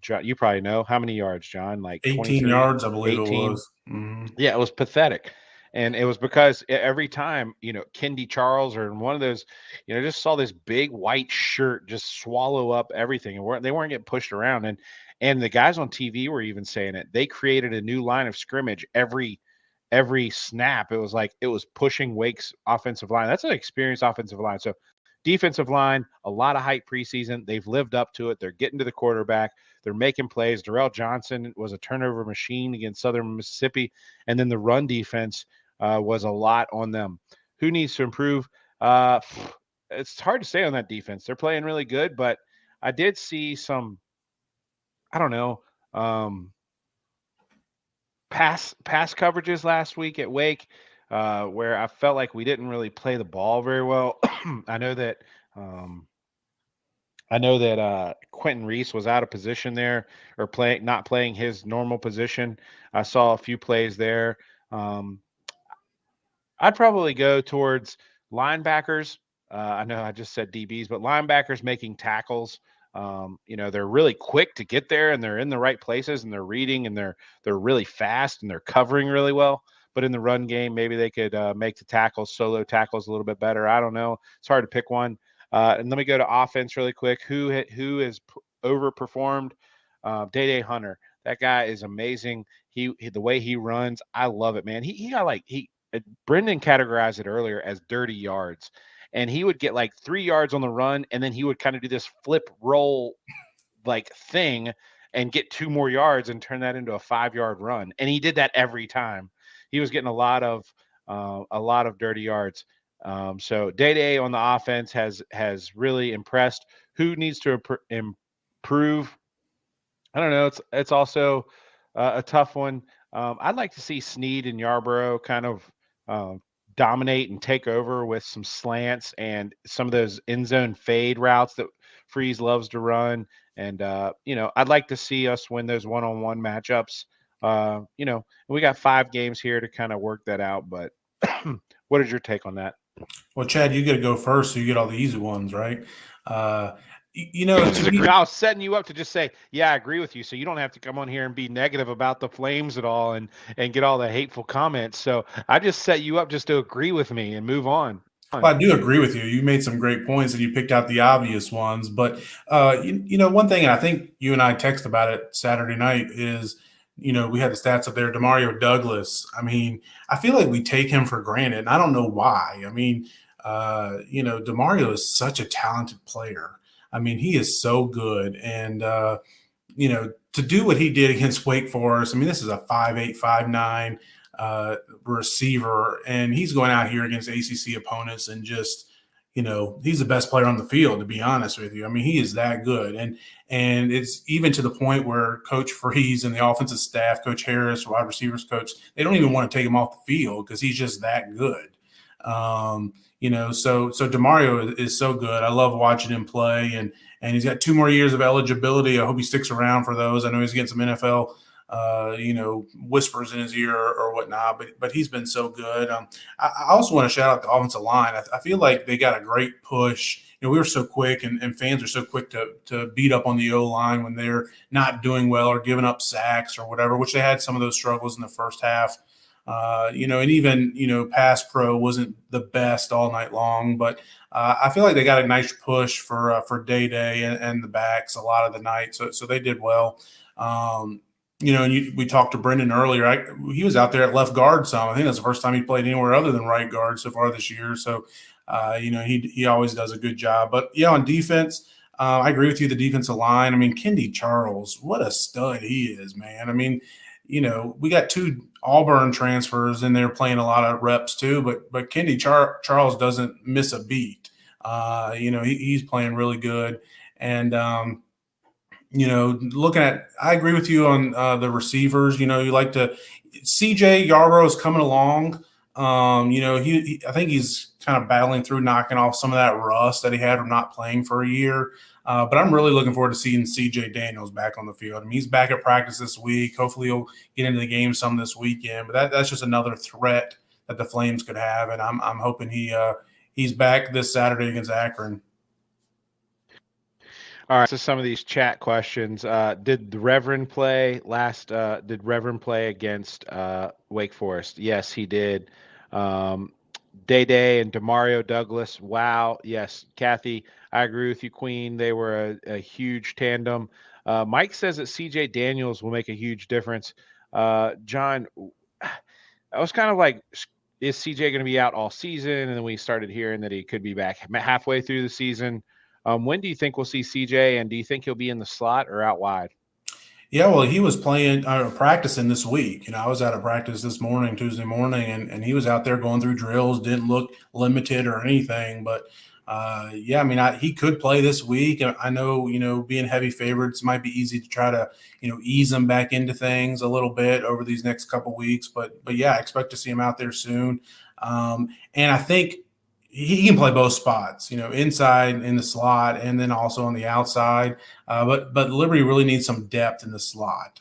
John, you probably know how many yards, John? Like 18 23, yards, I believe 18. it was. Mm-hmm. Yeah, it was pathetic. And it was because every time, Kendi Charles or one of those, just saw this big white shirt just swallow up everything. And they weren't getting pushed around. And the guys on TV were even saying it. They created a new line of scrimmage every snap. It was like it was pushing Wake's offensive line. That's an experienced offensive line. So defensive line, a lot of hype preseason. They've lived up to it. They're getting to the quarterback. They're making plays. Darrell Johnson was a turnover machine against Southern Mississippi. And then the run defense was a lot on them. Who needs to improve? It's hard to say on that defense. They're playing really good, but I did see some, I don't know, pass coverages last week at Wake where I felt like we didn't really play the ball very well. I know that Quentin Reese was out of position there or not playing his normal position. I saw a few plays there. I'd probably go towards linebackers. I know I just said DBs, but linebackers making tackles. They're really quick to get there and they're in the right places and they're reading and they're really fast and they're covering really well. But in the run game, maybe they could make the tackles, solo tackles a little bit better. I don't know. It's hard to pick one. And let me go to offense really quick. Who has overperformed? Day Hunter. That guy is amazing. The way he runs, I love it, man. He got Brendan categorized it earlier as dirty yards. And he would get like 3 yards on the run, and then he would kind of do this flip roll thing and get 2 more yards and turn that into a 5-yard run. And he did that every time. He was getting a lot of dirty yards. So Day on the offense has really impressed. Who needs to improve? I don't know. It's also a tough one. I'd like to see Snead and Yarborough kind of dominate and take over with some slants and some of those end zone fade routes that Freeze loves to run. And I'd like to see us win those one-on-one matchups. We got 5 games here to kind of work that out. But what is your take on that? Well, Chad, you got to go first, so you get all the easy ones, right? I was setting you up to just say, yeah, I agree with you. So you don't have to come on here and be negative about the Flames at all and get all the hateful comments. So I just set you up just to agree with me and move on. Well, I do agree with you. You made some great points and you picked out the obvious ones. But, one thing, and I think you and I text about it Saturday night is, we had the stats up there, Demario Douglas. I mean, I feel like we take him for granted, and I don't know why. I mean, Demario is such a talented player. I mean, he is so good. And, to do what he did against Wake Forest, I mean, this is a 5'8", 5'9", receiver, and he's going out here against ACC opponents and just, he's the best player on the field, to be honest with you. I mean, he is that good. And it's even to the point where Coach Freeze and the offensive staff, Coach Harris, wide receivers coach, they don't even want to take him off the field because he's just that good. So Demario is so good. I love watching him play, and he's got 2 more years of eligibility. I hope he sticks around for those. I know he's getting some NFL, whispers in his ear or whatnot, but he's been so good. I also want to shout out the offensive line. I feel like they got a great push. We were so quick, and fans are so quick to beat up on the O-line when they're not doing well or giving up sacks or whatever, which they had some of those struggles in the first half. And even, pass pro wasn't the best all night long, but I feel like they got a nice push for Day and the backs a lot of the night. So they did well. We talked to Brendan earlier. He was out there at left guard some. I think that's the first time he played anywhere other than right guard so far this year. So, he always does a good job. But, yeah, on defense, I agree with you, the defensive line. I mean, Kendi Charles, what a stud he is, man. I mean, we got 2 Auburn transfers and they're playing a lot of reps too, but Kendi Charles doesn't miss a beat. He's playing really good. And, looking at, I agree with you on the receivers. You like to, CJ Yarbrough is coming along. I think he's kind of battling through knocking off some of that rust that he had from not playing for a year. But I'm really looking forward to seeing C.J. Daniels back on the field. I mean, he's back at practice this week. Hopefully, he'll get into the game some this weekend. But that's just another threat that the Flames could have, and I'm hoping he's back this Saturday against Akron. All right, so some of these chat questions. Did the Reverend play last? Did Reverend play against Wake Forest? Yes, he did. Day Day and Demario Douglas. Wow. Yes, Kathy, I agree with you, Queen. They were a huge tandem. Mike says that CJ Daniels will make a huge difference. John, I was kind of like, is CJ going to be out all season? And then we started hearing that he could be back halfway through the season. When do you think we'll see CJ, and do you think he'll be in the slot or out wide? Yeah, well, he was practicing this week. I was out of practice this morning, Tuesday morning, and he was out there going through drills, didn't look limited or anything. But, yeah, I mean, he could play this week. I know, being heavy favorites might be easy to try to, ease them back into things a little bit over these next couple weeks. But yeah, I expect to see him out there soon. And I think he can play both spots, inside in the slot and then also on the outside. But Liberty really needs some depth in the slot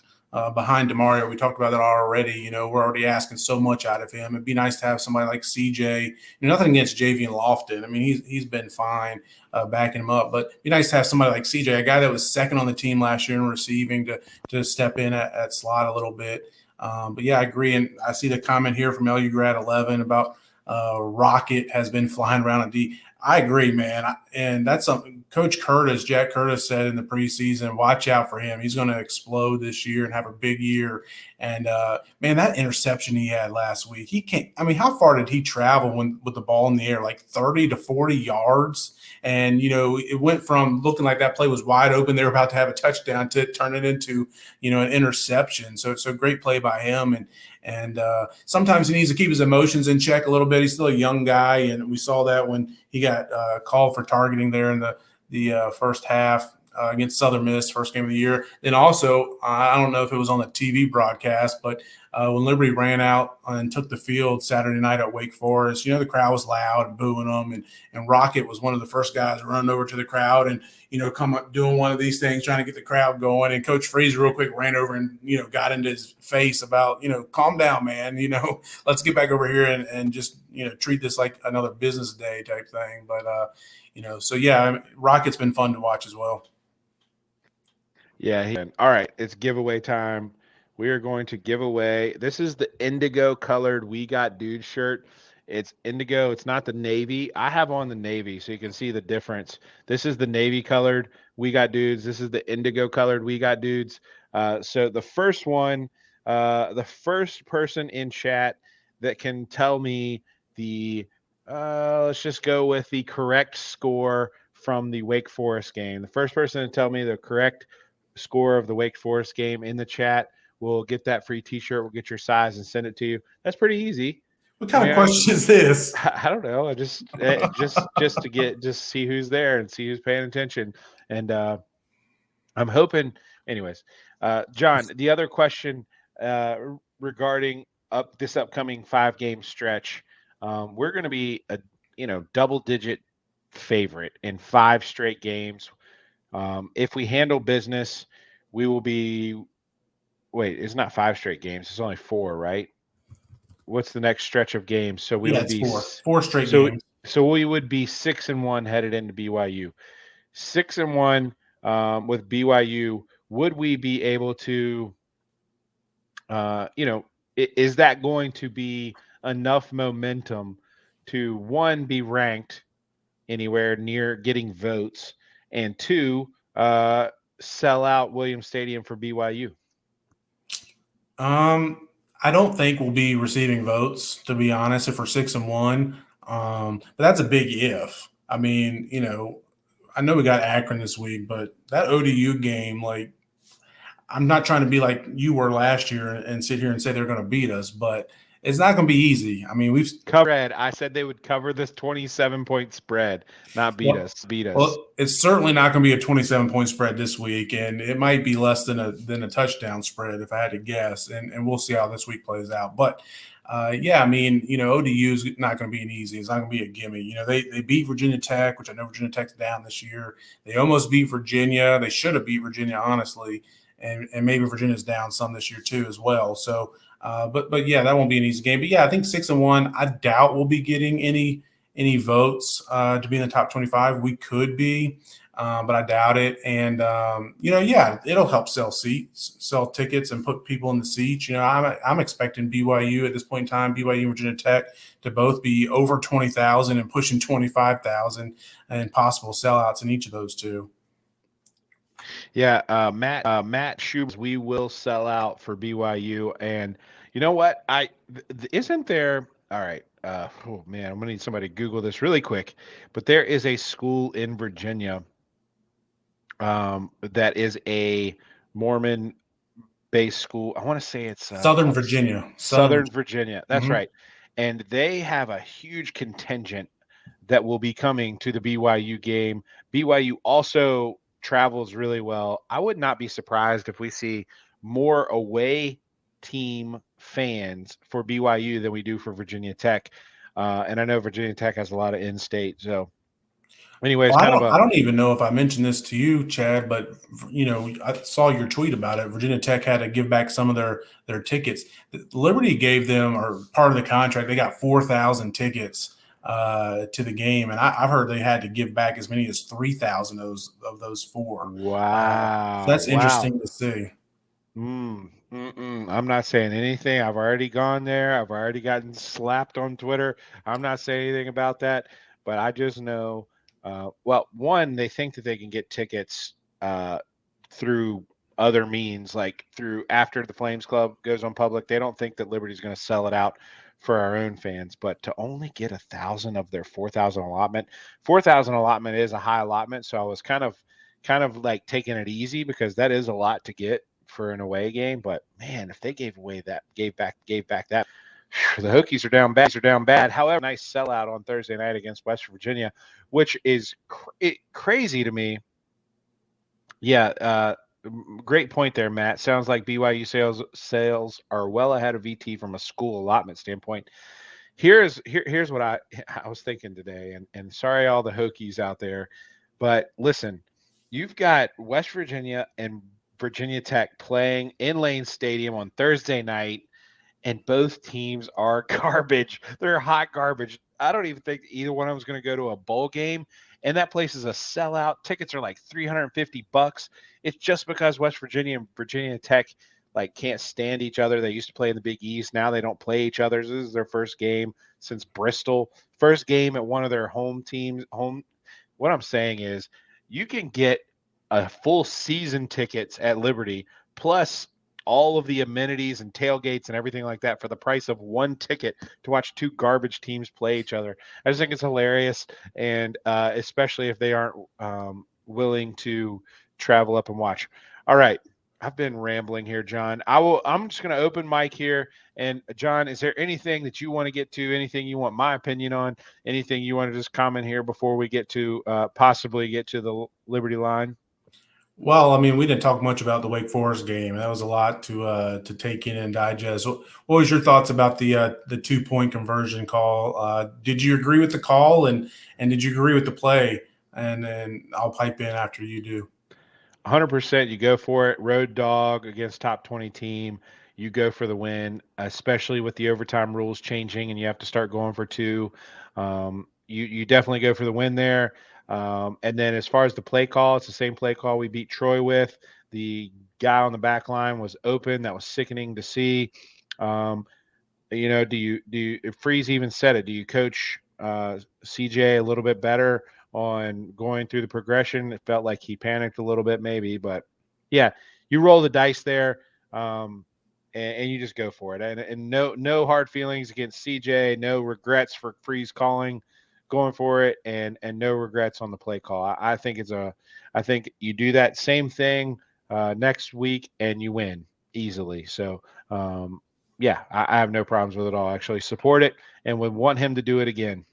behind DeMario. We talked about that already. We're already asking so much out of him. It'd be nice to have somebody like CJ. Nothing against Javian Lofton. I mean, he's been fine backing him up. But it'd be nice to have somebody like CJ, a guy that was second on the team last year in receiving, to step in at slot a little bit. But yeah, I agree. And I see the comment here from LU Grad 11 about Rocket has been flying around on D. I agree, man. And that's something Coach Curtis, Jack Curtis, said in the preseason, watch out for him. He's going to explode this year and have a big year. And, man, that interception he had last week, he can't – I mean, how far did he travel with the ball in the air? Like 30 to 40 yards? And, it went from looking like that play was wide open. They were about to have a touchdown to turn it into, an interception. So it's a great play by him. And sometimes he needs to keep his emotions in check a little bit. He's still a young guy, and we saw that when he got called for targeting there in the first half against Southern Miss, first game of the year. Then also, I don't know if it was on the TV broadcast, but when Liberty ran out and took the field Saturday night at Wake Forest, the crowd was loud and booing them, and Rocket was one of the first guys to run over to the crowd and come up doing one of these things, trying to get the crowd going. And Coach Freeze real quick ran over and got into his face about calm down, man. Let's get back over here and just treat this like another business day type thing. But so yeah, Rocket's been fun to watch as well. Yeah. All right. It's giveaway time. We are going to give away. This is the indigo colored We Got Dudes shirt. It's indigo. It's not the navy. I have on the navy, so you can see the difference. This is the navy colored We Got Dudes. This is the indigo colored We Got Dudes. So the first one, the first person in chat that can tell me let's just go with the correct score from the Wake Forest game. The first person to tell me the correct score of the Wake Forest game in the chat will get that free t-shirt. We'll get your size and send it to you. That's pretty easy. What kind of question is this? I don't know. I just to see who's there and see who's paying attention. And I'm hoping, anyways. John, the other question regarding this upcoming 5-game stretch, we're going to be a double-digit favorite in 5 straight games. If we handle business, we will be. Wait, it's not 5 straight games. It's only 4, right? What's the next stretch of games? So we would be 4 straight games. So we would be 6-1 headed into BYU. 6-1 with BYU. Would we be able to? Is that going to be enough momentum to, 1, be ranked anywhere near getting votes, and 2, sell out Williams Stadium for BYU? I don't think we'll be receiving votes, to be honest, if we're 6-1. But that's a big if. I mean, I know we got Akron this week, but that ODU game, like, I'm not trying to be like you were last year and sit here and say they're going to beat us, but it's not going to be easy. I mean, we've covered. I said they would cover this 27-point spread, not beat us. Well, it's certainly not going to be a 27-point spread this week, and it might be less than a touchdown spread if I had to guess. And we'll see how this week plays out. But yeah, I mean, ODU is not going to be an easy. It's not going to be a gimme. They beat Virginia Tech, which I know Virginia Tech's down this year. They almost beat Virginia. They should have beat Virginia, honestly, and maybe Virginia's down some this year too as well. So, but yeah, that won't be an easy game. But yeah, I think 6-1. I doubt we'll be getting any votes to be in the top 25. We could be. But I doubt it. And yeah, it'll help sell seats, sell tickets, and put people in the seats. I'm expecting BYU at this point in time, BYU and Virginia Tech, to both be over 20,000 and pushing 25,000, and possible sellouts in each of those two. Yeah, Matt Schubert, we will sell out for BYU, and you know what? Isn't there? All right. Oh man, I'm gonna need somebody to Google this really quick. But there is a school in Virginia that is a Mormon-based school. I want to say it's Southern Virginia. Southern Virginia. That's Mhm. right. And they have a huge contingent that will be coming to the BYU game. BYU also travels really well. I would not be surprised if we see more away team fans for BYU than we do for Virginia Tech. And I know Virginia Tech has a lot of in-state. So anyways, Well, I don't even know if I mentioned this to you, Chad, but I saw your tweet about it. Virginia Tech had to give back some of their tickets. Liberty gave them, or part of the contract, they got 4,000 tickets to the game, and I've heard they had to give back as many as 3,000 of those four. Wow. So that's interesting to see. I'm not saying anything. I've already gone there. I've already gotten slapped on Twitter. I'm not saying anything about that, but I just know. Well, one, they think that they can get tickets through other means, like through after the Flames Club goes on public. They don't think that Liberty's going to sell it out for our own fans, but to only get 1,000 of their 4,000 allotment, 4,000 allotment is a high allotment. So I was kind of like taking it easy because that is a lot to get for an away game. But man, if they gave back that, the Hokies are down bad. However, nice sellout on Thursday night against West Virginia, which is crazy to me. Yeah, great point there, Matt. Sounds like BYU sales are well ahead of VT from a school allotment standpoint. Here's what I was thinking today, and sorry all the Hokies out there, but listen, you've got West Virginia and Virginia Tech playing in Lane Stadium on Thursday night, and both teams are garbage. They're hot garbage. I don't even think either one of them is going to go to a bowl game, and that place is a sellout. Tickets are like $350. It's just because West Virginia and Virginia Tech like can't stand each other. They used to play in the Big East. Now they don't play each other. This is their first game since Bristol. First game at one of their home teams. What I'm saying is you can get a full season tickets at Liberty plus all of the amenities and tailgates and everything like that for the price of one ticket to watch two garbage teams play each other. I just think it's hilarious, and especially if they aren't willing to travel up and watch. All right, I've been rambling here, John. I'm just going to open mic here, and John, is there anything that you want to get to? Anything you want my opinion on? Anything you want to just comment here before we get to possibly get to the Liberty line? Well, I mean, we didn't talk much about the Wake Forest game. That was a lot to take in and digest. What was your thoughts about the 2-point conversion call? Did you agree with the call, and did you agree with the play? And then I'll pipe in after you do. 100%. You go for it. Road dog against top 20 team. You go for the win, especially with the overtime rules changing and you have to start going for two. You definitely go for the win there. And then as far as the play call, it's the same play call we beat Troy with. The guy on the back line was open. That was sickening to see. Do you Freeze even said it? Do you coach CJ a little bit better on going through the progression? It felt like he panicked a little bit, maybe, but yeah, you roll the dice there, and you just go for it. And no hard feelings against CJ, no regrets for Freeze going for it, and no regrets on the play call. I think I think you do that same thing next week and you win easily. So yeah, I have no problems with it all. I actually support it and would want him to do it again.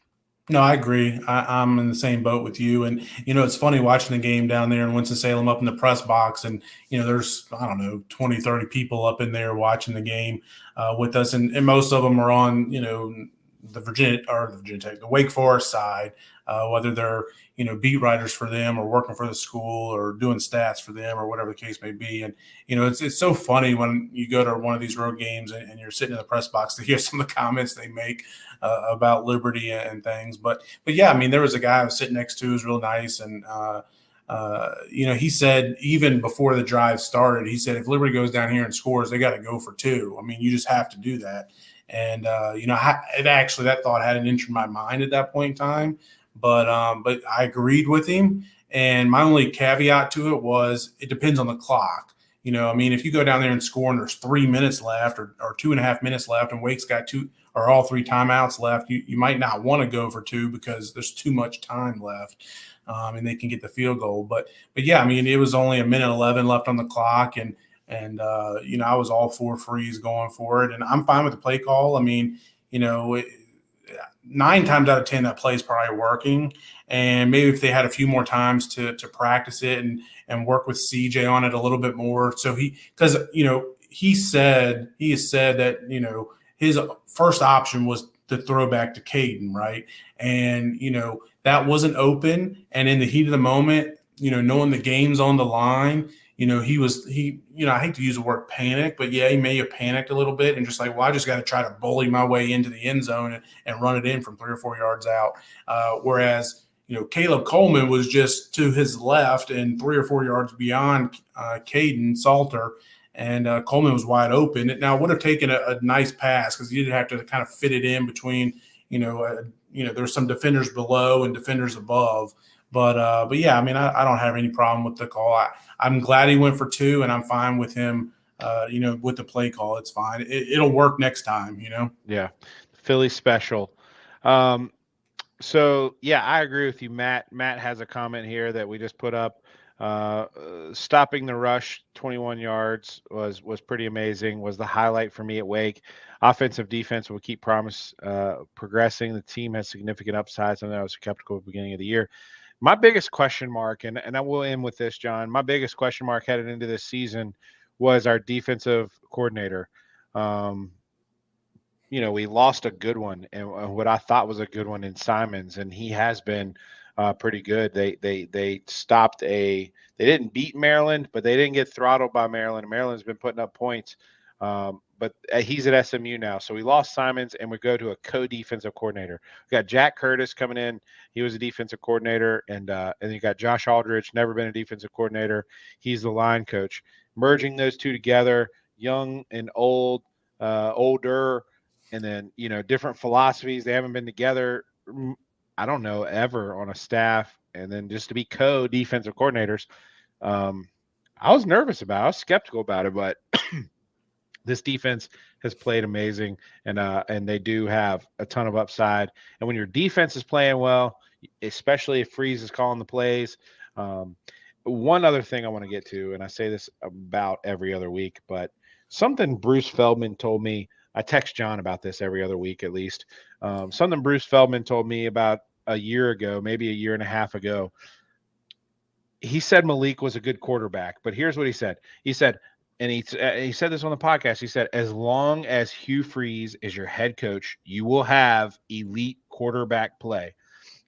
No, I agree. I'm in the same boat with you. And, it's funny watching the game down there in Winston-Salem up in the press box. And, there's, I don't know, 20, 30 people up in there watching the game with us. And most of them are on, the Wake Forest side, whether they're, beat writers for them or working for the school or doing stats for them or whatever the case may be. And, it's so funny when you go to one of these road games and you're sitting in the press box to hear some of the comments they make about Liberty and things. But yeah, I mean, there was a guy I was sitting next to who was real nice. And, he said even before the drive started, he said, if Liberty goes down here and scores, they got to go for two. I mean, you just have to do that. And, that thought hadn't entered my mind at that point in time. But I agreed with him. And my only caveat to it was it depends on the clock. I mean, if you go down there and score and there's 3 minutes left or 2.5 minutes left and Wake's got two or all three timeouts left, you might not want to go for two because there's too much time left and they can get the field goal. But yeah, I mean, it was only 1:11 left on the clock. And I was all for Freeze going for it. And I'm fine with the play call. I mean, 9 times out of 10, that play is probably working. And maybe if they had a few more times to practice it and work with CJ on it a little bit more. So he has said that, his first option was to throw back to Caden, right? And, that wasn't open. And in the heat of the moment, knowing the game's on the line, I hate to use the word panic, but yeah, he may have panicked a little bit and just like, well, I just got to try to bully my way into the end zone and run it in from 3 or 4 yards out. Whereas, Caleb Coleman was just to his left and 3 or 4 yards beyond Caden Salter, and Coleman was wide open. Now, it would have taken a nice pass because you did have to kind of fit it in between, there's some defenders below and defenders above. But yeah, I mean, I don't have any problem with the call. I'm glad he went for two, and I'm fine with him, with the play call. It's fine. It'll work next time, Yeah. Philly special. So yeah, I agree with you, Matt. Matt has a comment here that we just put up. Stopping the rush 21 yards was pretty amazing. Was the highlight for me at Wake. Offensive defense will keep progressing. The team has significant upsides. I know I was skeptical at the beginning of the year. My biggest question mark, and I will end with this, John. My biggest question mark headed into this season was our defensive coordinator. We lost a good one, and what I thought was a good one in Simons, and he has been pretty good. They stopped they didn't beat Maryland, but they didn't get throttled by Maryland. Maryland's been putting up points, but he's at SMU now. So we lost Simons, and we go to a co-defensive coordinator. We got Jack Curtis coming in. He was a defensive coordinator, and you got Josh Aldridge, never been a defensive coordinator. He's the line coach. Merging those two together, young and old, older, and then different philosophies. They haven't been together, I don't know, ever on a staff, and then just to be co-defensive coordinators. I was nervous about it. I was skeptical about it, but this defense has played amazing, and they do have a ton of upside. And when your defense is playing well, especially if Freeze is calling the plays. One other thing I want to get to, and I say this about every other week, but something Bruce Feldman told me. I text John about this every other week at least. Something Bruce Feldman told me about a year ago, maybe a year and a half ago. He said Malik was a good quarterback, but here's what he said. He said, and he said this on the podcast. He said, as long as Hugh Freeze is your head coach, you will have elite quarterback play.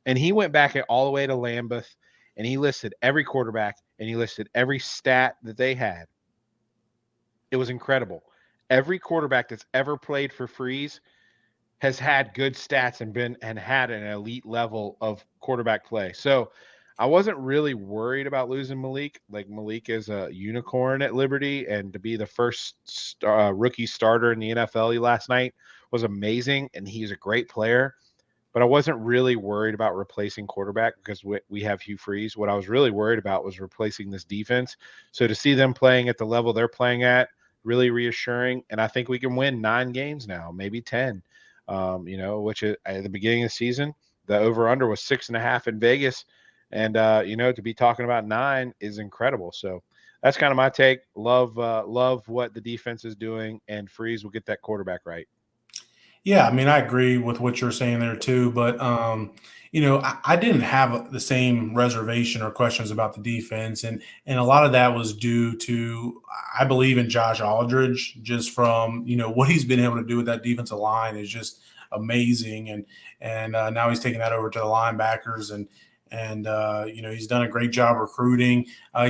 And he went back all the way to Lambeth, and he listed every quarterback, and he listed every stat that they had. It was incredible. Every quarterback that's ever played for Freeze has had good stats and had an elite level of quarterback play. So I wasn't really worried about losing Malik. Like, Malik is a unicorn at Liberty, and to be the first rookie starter in the NFL last night was amazing, and he's a great player. But I wasn't really worried about replacing quarterback because we have Hugh Freeze. What I was really worried about was replacing this defense. So to see them playing at the level they're playing at, really reassuring. And I think we can win 9 games now, maybe 10, which is, at the beginning of the season, the over-under was 6.5 in Vegas. And, to be talking about 9 is incredible. So that's kind of my take. Love what the defense is doing, and Freeze will get that quarterback right. Yeah, I mean, I agree with what you're saying there too, but I didn't have the same reservation or questions about the defense, and a lot of that was due to I believe in Josh Aldridge just from what he's been able to do with that defensive line is just amazing, and now he's taking that over to the linebackers and he's done a great job recruiting.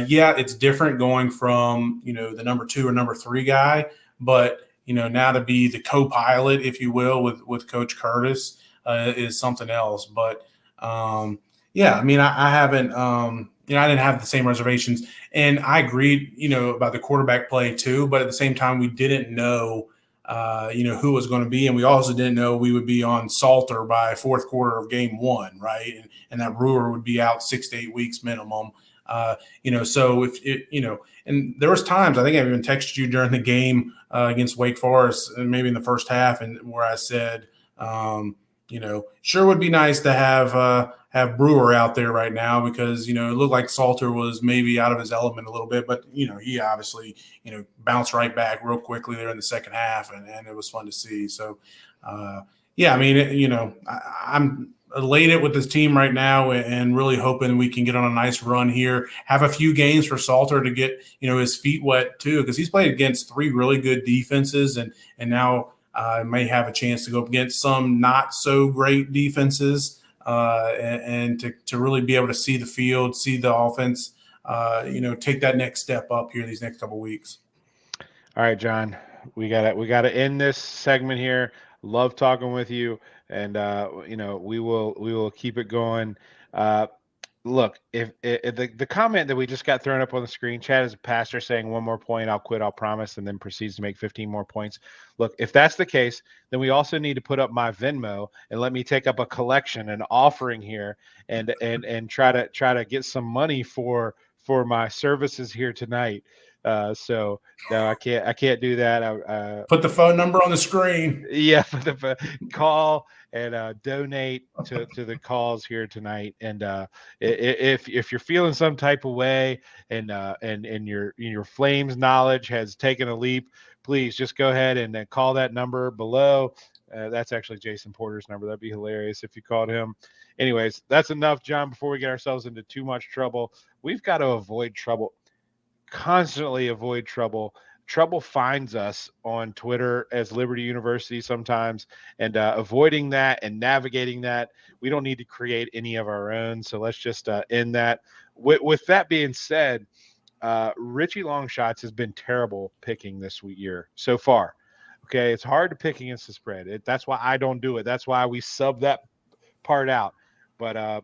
Yeah, it's different going from the number 2 or number 3 guy, but now to be the co-pilot, if you will, with Coach Curtis is something else. But yeah, I mean, I haven't, I didn't have the same reservations, and I agreed, about the quarterback play too. But at the same time, we didn't know, who it was going to be, and we also didn't know we would be on Salter by fourth quarter of game 1, right? And that Brewer would be out 6 to 8 weeks minimum. So if it, and there was times I think I even texted you during the game against Wake Forest, and maybe in the first half, and where I said, sure would be nice to have Brewer out there right now because it looked like Salter was maybe out of his element a little bit, but he obviously bounced right back real quickly there in the second half, and it was fun to see. So yeah, I mean, I'm elated with this team right now and really hoping we can get on a nice run here. Have a few games for Salter to get, his feet wet too, because he's played against 3 really good defenses and now may have a chance to go up against some not so great defenses and to really be able to see the field, see the offense, take that next step up here these next couple of weeks. All right, John, we gotta end this segment here. Love talking with you, and we will keep it going. Look, if the comment that we just got thrown up on the screen, Chad is a pastor saying 1 more point, I'll quit, I'll promise, and then proceeds to make 15 more points. Look, if that's the case, then we also need to put up my Venmo and let me take up a collection, an offering here, and try to get some money for my services here tonight. So no, I can't do that. Put the phone number on the screen. Yeah, for the call and donate to the cause here tonight. And if you're feeling some type of way and your Flames knowledge has taken a leap, please just go ahead and call that number below. That's actually Jason Porter's number. That'd be hilarious if you called him. Anyways, that's enough, John. Before we get ourselves into too much trouble, we've got to avoid trouble. Constantly avoid trouble. Trouble finds us on Twitter as Liberty University sometimes, and avoiding that and navigating that, we don't need to create any of our own. So let's just end that. With that being said, Richie Longshots has been terrible picking this year so far. Okay, it's hard to pick against the spread. That's why I don't do it. That's why we sub that part out. But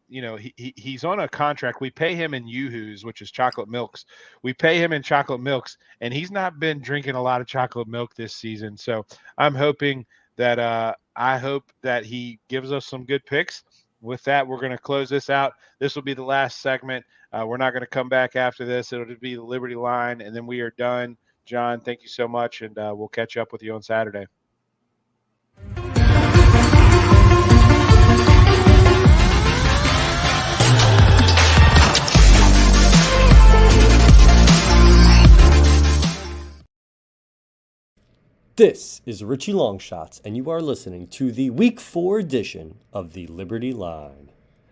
he's on a contract. We pay him in Yoo-Hoos, which is chocolate milks. We pay him in chocolate milks, and he's not been drinking a lot of chocolate milk this season. So I'm hoping that he gives us some good picks. With that, we're going to close this out. This will be the last segment. We're not going to come back after this. It'll just be the Liberty line, and then we are done. John, thank you so much, and we'll catch up with you on Saturday. This is Richie Longshots, and you are listening to the Week 4 edition of the Liberty Line.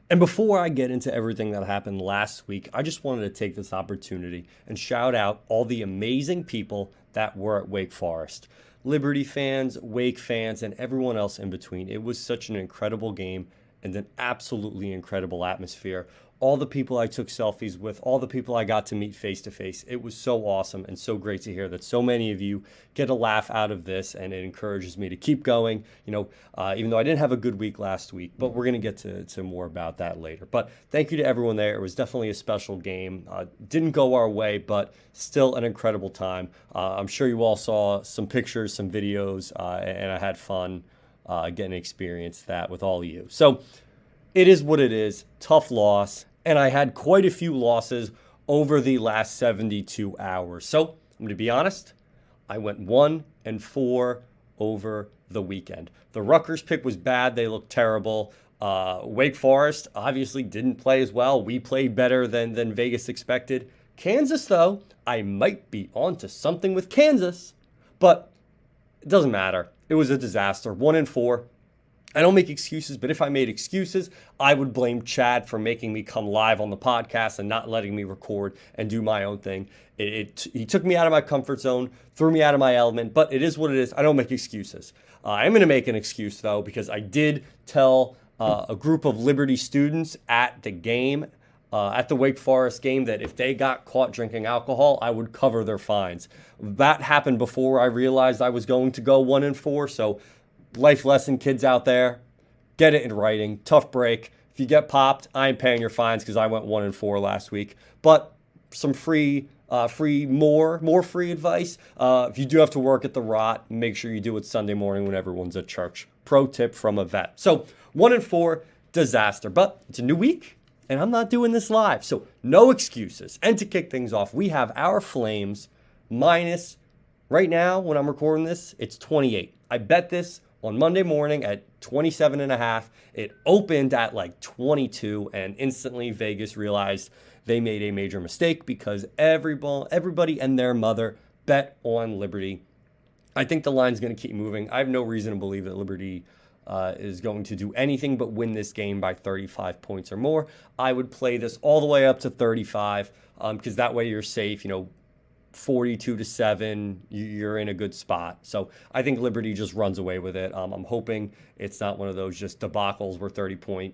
And before I get into everything that happened last week, I just wanted to take this opportunity and shout out all the amazing people that were at Wake Forest. Liberty fans, Wake fans, and everyone else in between. It was such an incredible game and an absolutely incredible atmosphere. All the people I took selfies with, all the people I got to meet face to face. It was so awesome and so great to hear that so many of you get a laugh out of this, and it encourages me to keep going. Even though I didn't have a good week last week, but we're going to get to more about that later. But thank you to everyone there. It was definitely a special game. Didn't go our way, but still an incredible time. I'm sure you all saw some pictures, some videos, and I had fun getting to experience that with all of you. So it is what it is. Tough loss. And I had quite a few losses over the last 72 hours. So I'm going to be honest. I went 1-4 over the weekend. The Rutgers pick was bad. They looked terrible. Wake Forest obviously didn't play as well. We played better than Vegas expected. Kansas, though, I might be onto something with Kansas. But it doesn't matter. It was a disaster. 1-4. I don't make excuses, but if I made excuses, I would blame Chad for making me come live on the podcast and not letting me record and do my own thing. He took me out of my comfort zone, threw me out of my element, but it is what it is. I don't make excuses. I'm going to make an excuse, though, because I did tell a group of Liberty students at the game, at the Wake Forest game, that if they got caught drinking alcohol, I would cover their fines. That happened before I realized I was going to go 1-4, so life lesson, kids out there, get it in writing. Tough break. If you get popped, I ain't paying your fines because I went 1-4 last week. But some free advice. If you do have to work at the Rot, make sure you do it Sunday morning when everyone's at church. Pro tip from a vet. So 1-4, disaster. But it's a new week, and I'm not doing this live. So no excuses. And to kick things off, we have our Flames minus, right now when I'm recording this, it's 28. I bet this on Monday morning at 27.5. It opened at like 22, and instantly Vegas realized they made a major mistake because everybody and their mother bet on Liberty. I think the line's going to keep moving. I have no reason to believe that Liberty is going to do anything but win this game by 35 points or more. I would play this all the way up to 35 because that way you're safe. 42-7, you're in a good spot. So I think Liberty just runs away with it. I'm hoping it's not one of those just debacles where 30-point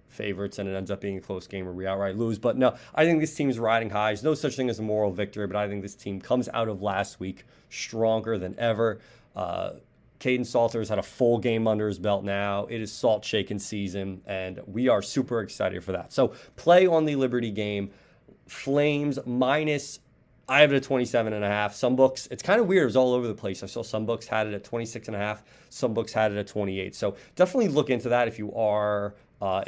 favorites and it ends up being a close game where we outright lose. But no, I think this team's riding high. There's no such thing as a moral victory, but I think this team comes out of last week stronger than ever. Caden Salter's had a full game under his belt now. It is salt shaken season, and we are super excited for that. So play on the Liberty game. Flames minus, I have it at 27.5. Some books, it's kind of weird. It was all over the place. I saw some books had it at 26.5. Some books had it at 28. So definitely look into that if you are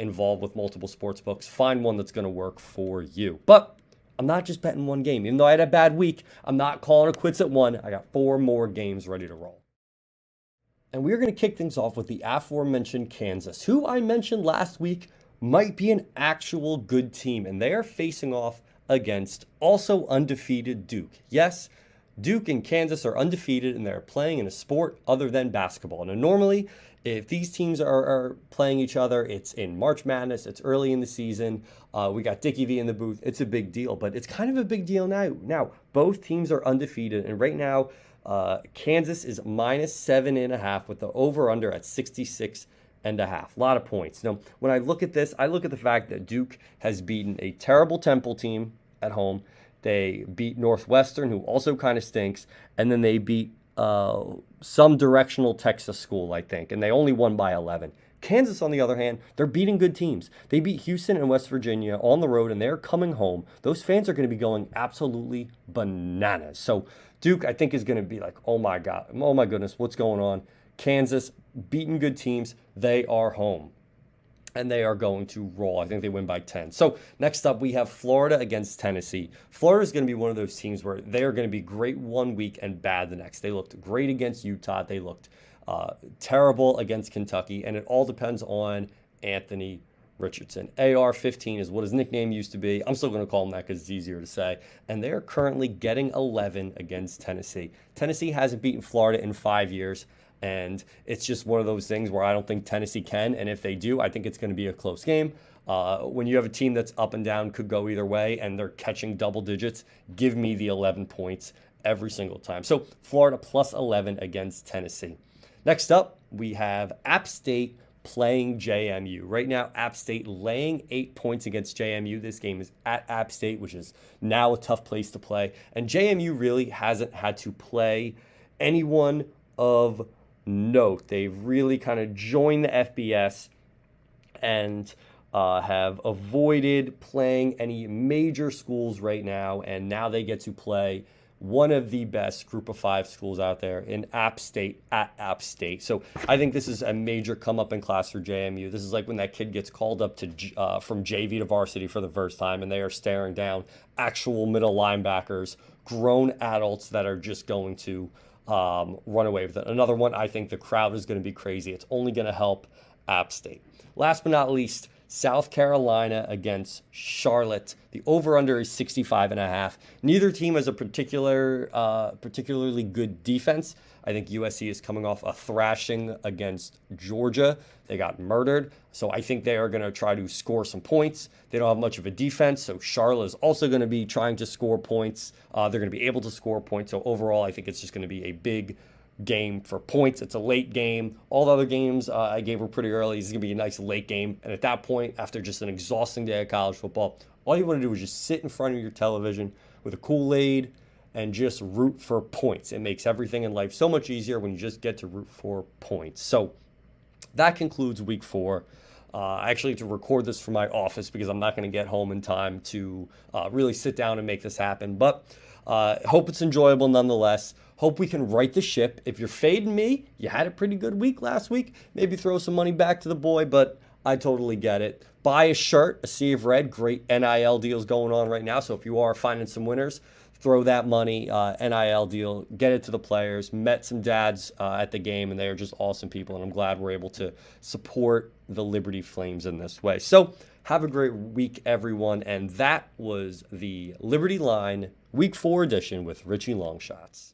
involved with multiple sports books. Find one that's going to work for you. But I'm not just betting one game. Even though I had a bad week, I'm not calling it quits at one. I got 4 more games ready to roll. And we're going to kick things off with the aforementioned Kansas, who I mentioned last week might be an actual good team. And they are facing off against also undefeated Duke. Yes, Duke and Kansas are undefeated, and they're playing in a sport other than basketball. Now, normally, if these teams are playing each other, it's in March Madness, it's early in the season, we got Dickie V in the booth, it's a big deal, but it's kind of a big deal now. Now, both teams are undefeated, and right now, Kansas is minus 7.5 with the over-under at 66.5. A lot of points. Now, when I look at this, I look at the fact that Duke has beaten a terrible Temple team at home. They beat Northwestern, who also kind of stinks, and then they beat some directional Texas school, I think, and they only won by 11. Kansas, on the other hand, they're beating good teams. They beat Houston and West Virginia on the road, and they're coming home. Those fans are going to be going absolutely bananas. So Duke, I think, is going to be like, oh my God, oh my goodness, what's going on? Kansas beating good teams. They are home, and they are going to roll. I think they win by 10. So next up, we have Florida against Tennessee. Florida is going to be one of those teams where they are going to be great one week and bad the next. They looked great against Utah. They looked terrible against Kentucky, and it all depends on Anthony Richardson. AR-15 is what his nickname used to be. I'm still going to call him that because it's easier to say. And they're currently getting 11 against Tennessee. Tennessee hasn't beaten Florida in 5 years. And it's just one of those things where I don't think Tennessee can. And if they do, I think it's going to be a close game. When you have a team that's up and down, could go either way, and they're catching double digits, give me the 11 points every single time. So Florida plus 11 against Tennessee. Next up, we have App State playing JMU. Right now, App State laying 8 points against JMU. This game is at App State, which is now a tough place to play. And JMU really hasn't had to play anyone of note. They've really kind of joined the FBS and have avoided playing any major schools right now, and now they get to play one of the best group of 5 schools out there in App State at App State. So I think this is a major come up in class for JMU. This is like when that kid gets called up to from JV to varsity for the first time, and they are staring down actual middle linebackers, grown adults that are just going to run away with it. Another one, I think the crowd is going to be crazy. It's only going to help App State. Last but not least, South Carolina against Charlotte. The over-under is 65.5. Neither team has a particularly good defense. I think USC is coming off a thrashing against Georgia. They got murdered. So I think they are going to try to score some points. They don't have much of a defense. So Charlotte is also going to be trying to score points. They're going to be able to score points. So overall, I think it's just going to be a big game for points. It's a late game. All the other games I gave were pretty early. This is going to be a nice late game. And at that point, after just an exhausting day of college football, all you want to do is just sit in front of your television with a Kool-Aid and just root for points. It makes everything in life so much easier when you just get to root for points. So that concludes week 4. I actually have to record this from my office because I'm not going to get home in time to really sit down and make this happen. But hope it's enjoyable nonetheless. Hope we can right the ship. If you're fading me, you had a pretty good week last week. Maybe throw some money back to the boy, but I totally get it. Buy a shirt, a Sea of Red. Great NIL deals going on right now. So if you are finding some winners, throw that money, NIL deal, get it to the players. Met some dads at the game, and they are just awesome people, and I'm glad we're able to support the Liberty Flames in this way. So have a great week, everyone, and that was the Liberty Line Week 4 edition with Richie Longshots.